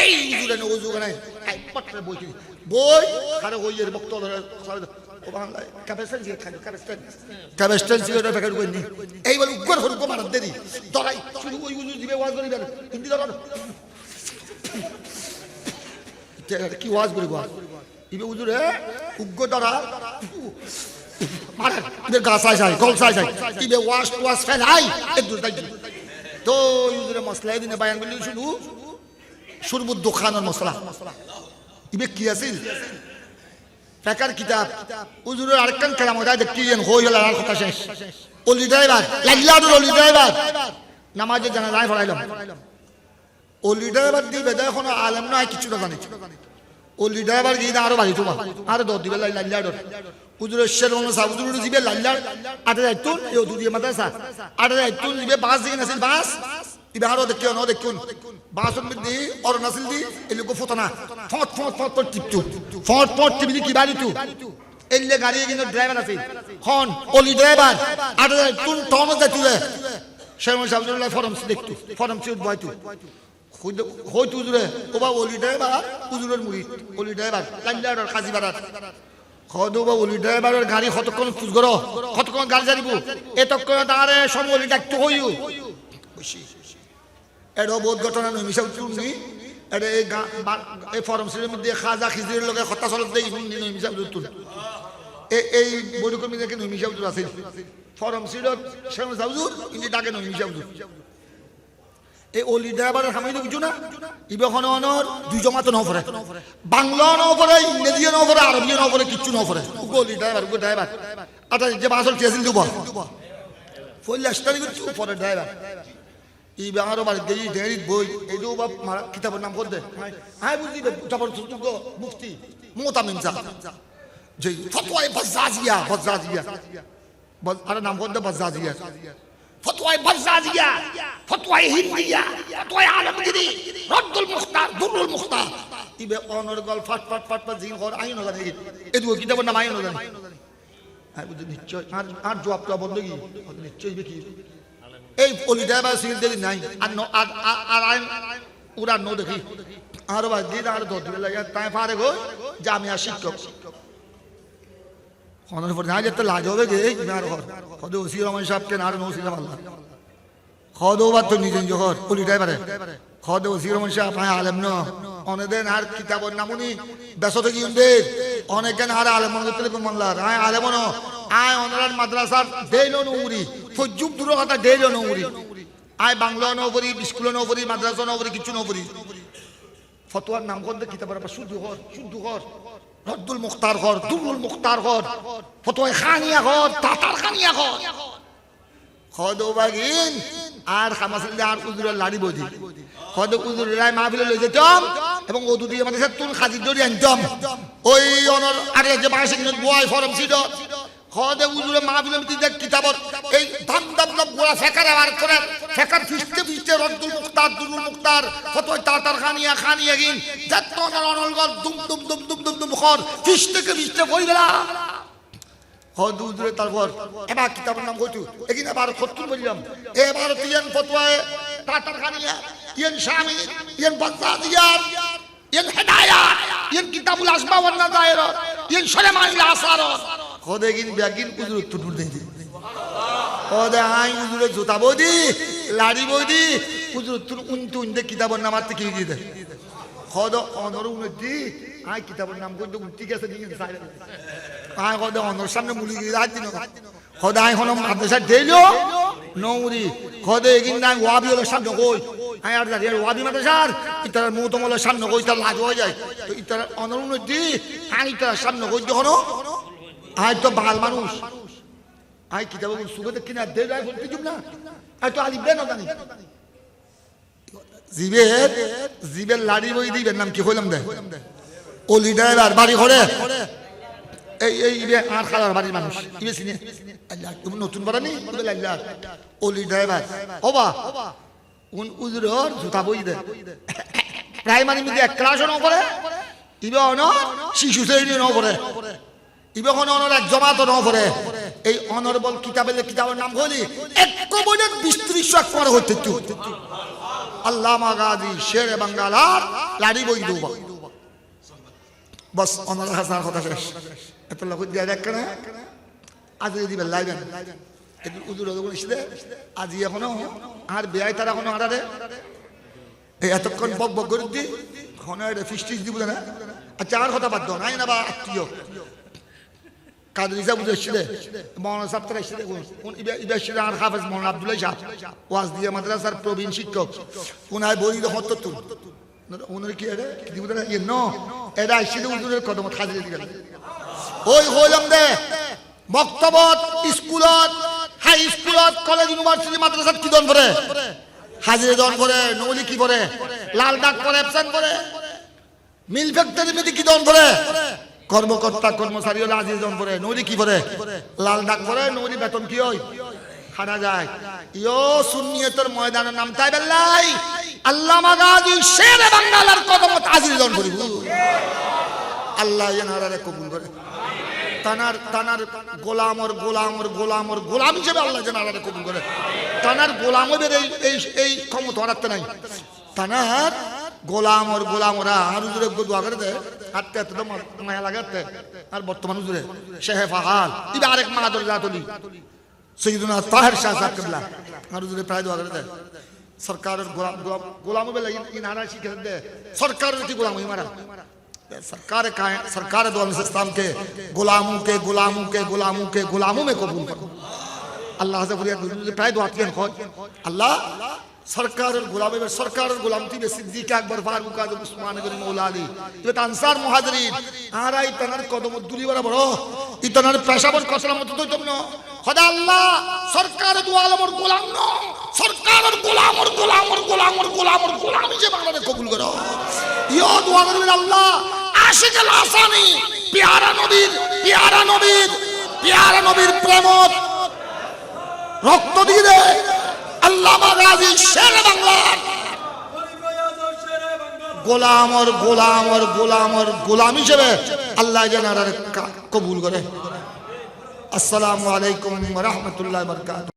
এই উজুরে না উজু নাই এই পত্রে বই বই আরে ওই এর বক্ত ধরে ও বাংলা ক্যাপাসিটি দিয়ে খালি ক্যাপাসিটি সিগারেট প্যাকেট কইনি এই বল উগ্র হরু কো মার দেরি দরাই শুধু ওই উজু দিবে ওয়াজ করি বের হিন্দি ধরো কি ওয়াজ করি ওয়াজ ইবে উজুরে উগ্র দ্বারা মারে ইবে গাছাই যায় গলসাই যায় ইবে ওয়াজ ফেলাই এক দুই তাই তো উজুরে মশলা দিনে বায়ান বলি শুধু শুরবুদ দোকানের মশলা ইবে কি আছিল ফেকার কিতাব উজুরের আরেকখান কেরামত দেখতেন হই হল আর কথা শেষ অলি ড্রাইভার লাল্লাদুর অলি ড্রাইভার নামাজে জানাজায় পড়াইলাম অলি ড্রাইভার দিবে দেখো আলেম নয় কিছু না জানি অলি ড্রাইভার গিয়ে আরো বাড়ি তোমার আরো দর দিবে লাল্লাদুর উজুরের শের মনে সা উজুরের দিবে লাল্লার আটে যাইতুন এই দুদিয়ে মাদ্রাসা আটে যাইতুন দিবে বাস দিকে নাছিল বাস ইবে আরো দেখিও ন দেখুন বাসন দি অর নাছিল দি এলুকো ফতনা ফট ফট ফট ফট টিপটু ফট ফট টিপি কি বাড়ি তু এলে গাড়ি কিন্তু ড্রাইভার আছে হন অলি ড্রাইভার আটে যাইতুন টন যাইতুলে শের মনে সা উজুরের ফরম দেখতু ফরম চিউট বয়তু হয়তো উজুরে ওবা অলি ড্রাইভার উজুরের মুড়ি অলি ড্রাইভার লাল্লার কাজী বাড়ার খদবা অলি ড্রাইভারের গাড়ি কতক্ষণ ফুজ করো কতক্ষণ গাড়ি জানিব এতক্ষণ তারে সমলি ডাকতে হইও এডো বহুত ঘটনা নই মিশাও চুনি এডে এই ফরম সিলের মধ্যে খাজা খিজিরের লগে কথা চলত দেই নি নই মিশাও তুল এই বড় কর্মী দেখে নই মিশাও তুল আছে ফরম সিলত শেমস হাউজুর ইনি ডাকে নই মিশাও তুল এই অলি ড্রাইভারের হামিদ বুঝো না ইবে কোন অনর দুই জমাতে ন পড়ে বাংলা ন পড়ে ইংরেজি ন পড়ে আরবি ন পড়ে কিচ্ছু ন পড়ে অলি ড্রাইভার আটা যে বাসল চেয়েছিল দুবা ফলে আসতারি কিছু পরে ড্রাইভার ইবে আরো বাড়ি দেই দেরি বই এই দো বাপ কিতাবের নাম করতে হাই বুঝি তারপর মুফতি মুতামিম সাহেব যে ফতোয়া বাজাজিয়া আরে নাম করতে বাজাজিয়া ফতোয়া বাজাজিয়া ফতোয়া হিন্দিয়া ফতোয়া আলমগীরি রদ্দুল মুখতার দুরুল মুখতার ইবে অনর গল ফাট ফাট ফাট ফাট জিন কর আইন জানি এদু কিতাবের নাম আইন জানি আই বুঝি নিশ্চয় আর জবাব তো বন্ধ কি নিশ্চয় কি এই অলি ড্রাইভার সিল দেলি নাই আর আইন উড়া নো দেখি আর বাদ দিন আর দর দিবে লাগে তাই পারে গো জামিয়া শিক্ষক খনর পর না যেতে লাজ হবে গে আর খদ ওসি রহমান সাহেবকে না আর নসিলা আল্লাহ খদ ওবার তো নিজে জহর অলি ড্রাইভারে খদ ওসি রহমান সাহেব আয় আলেম ন অনেদের আর কিতাবের নামুনি ব্যস্ত কি উন্দে অনেকেন আর আলেম মনে মানলার আয় আলেম ন আয় অনরার মাদ্রাসার দেইলো নউরি ফজুব দূর কথা দেইলো নউরি আয় বাংলা নউরি স্কুল নউরি মাদ্রাসা নউরি কিছু নউরি ফতোয়ার নাম কোন কিতাবের আবার শুদ্ধ কর রদ্দুল মুখতার কর দুরুল মুখতার কর ফতোয়া খানিয়া কর তাতার খানিয়া কর খদ বাগিন আর খামাসিল আর উজুরের লাড়ি বদি খদ উজুরের রায় মাহফিলে লই যেতাম এবং ও দুটি আমাদের তুল খাজির দড়ি আনতাম ওই অনর আরে যে মাসে কিন্তু বয় ফরম ছিল খদে উজুরে মাহফিলে মধ্যে কিতাবর এই দাম দাম দাম গোড়া ফেকার আর করে ফেকার ফিস্টে রদ্দুল মুখতার দুরুল মুখতার ফতোয়া তাতার খানিয়া গিন যত অনল গল দুম দুম দুম দুম দুম দুম খর ফিস্টে কই গেলা হদুদরে তারপর এবার কিতাবের নাম কইতু এখানে আবার 70 বললাম এবার তিন ফতোয়ায়ে তাতার খানিয়া ইয়ান শামি ইয়ান বাজাদিয়া ইয়ান হিদায়াত ইয়ান কিতাবুল আসবা ওয়ান নাযায়ের ইয়ান শরমাইল আসার খোদেগিন ব্যাগিন উজুর তুটুর দেই খোদে আই উজুরে জুতা বদি লাড়ি বদি উজুর তুন উনতুন দে কিতাবের নাম আতে কি দি দে খোদ অনর উনতি আই কিতাবের নাম কইতে উনতি গেছে দিন সাইড আয় খোদে অনর সামনে মুলি গিয়ে রাত দিন খোদে আই হনম মাদ্রাসা দেইলো নউরি খোদে এগিন না ওয়াবি হলো সামনে কই আয় আর জারি ওয়াবি মাদ্রাসার ইতার মুতমল সামনে কই তা লাজ হয়ে যায় তো ইতার অনর উনতি আই ইতার সামনে কই দেখো আয় তো বাল মানুষ আয় কিতাব সুগত কিনা দে রায় বলতে জুম না আয় তো আলিফ বে না জানি জিবের লাড়ি বই দিবেন নাম কি হইলাম দে অলি ড্রাইভার বাড়ি ঘরে এই ইবে আর খালার বাড়ির মানুষ ইবে চিনে আল্লাহ তুমি নতুন বাড়া নি বলে আল্লাহ অলি ড্রাইভার ওবা উজুরর জুতা বই দে প্রাইমারি মধ্যে এক ক্লাসও ন করে ইবে অন শিশু শ্রেণী ন করে ইবেখন অনর এক জমাত ন পড়ে এই অনরবল কিতাবের নাম হলি এক বইয়ের 20-30 একবার হইতে তু আল্লামা গাজী শেরে বাঙ্গালার লাড়ি বই দুবা বস অনর হাসান কথা শেষ এত লোক দিয়া দেখ না আজ দিবেন লাইবেন এত উজুর ওগুলো ইসে আজ এখনো আর বেয়াই তারা এখনো আড়ারে এই এতক্ষণ বক বক করে দি খনে ফিস্টিস দিব না আচ্ছা আর কথা বাদ দাও নাই না বা আত্মীয় কাদের হিসাব বুঝেছিল মৌলানা সাহেব তারা এসে কোন ইবেশির আর হাফেজ মৌলানা আব্দুল্লাহ সাহেব ওয়াজ দিয়ে মাদ্রাসার প্রবীণ শিক্ষক উনায় বই হত তো উনার কি এটা দিব না ইয়ে নো এটা এসে উজুরের কদম হাজির দিবেন ওই হইলাম দে মক্তবত স্কুলত হাই স্কুলত কলেজ ইউনিভার্সিটি মাদ্রাসাত কি দন করে হাজিরে দন করে নলি কি করে লাল ডাক করে অ্যাবসেন্ট করে মিল ফ্যাক্টরি মেদি কি দন করে কর্মকর্তা কর্মচারী হলে আজিজ দন করে নলি কি করে লাল ডাক করে নলি বেতন কি হয় হারা যায় ইয়ো সুন্নিয়তের ময়দানের নাম তাই বেল্লাই আল্লামা গাজী শেরে বাঙ্গালার কদমত আজিজ দন করিব আল্লাহ এনারে কবুল করে তানার গোলাম হিসেবে আল্লাহ যেন আল্লাহ কবুল করে তানার গোলামদের এই ক্ষমতা রাখতে নাই তানার গোলামরা আর উজুরে দোয়া করে দেয় হাঁটতে হাঁটতে তো মায়া লাগাতে আর বর্তমান উজুরে শেহে ফাহাল ইবা আরেক মাহাদুর জাতলি সৈয়দুনা তাহের শাহ সাহেব কিবলা আর উজুরে প্রায় দোয়া করে দেয় সরকারের গোলাম বেলা ইনারা শিখে দেয় সরকারের কি গোলাম মারা सरकार दो इस्लाम के गुलामों में कबूल करो अल्लाह से प्राय दुआ अल्लाह सरकार गुलामती में सिद्दीक अकबर फारूक आजम उस्मान गनी मौला अली ये अंसार मुहाजिरिन आरा इतनार कदम दुली बड़ा बड़ो इतनार पेशावर कसला मत तो तुम नो खुदा अल्लाह सरकार दो आलम और गुलाम नो सरकार और गुलाम से बांग्ला ने कबूल करो यो दुआ करो अल्लाह आशिक अल आसानी प्यारा नबीर प्रेमत रक्त दिए दे আল্লামা গাজী শেরে বাংলার গোলাম হিসেবে আল্লাহ যেন কবুল করে। আসসালামু আলাইকুম ওয়া রাহমাতুল্লাহি ওয়া বারাকাতুহু।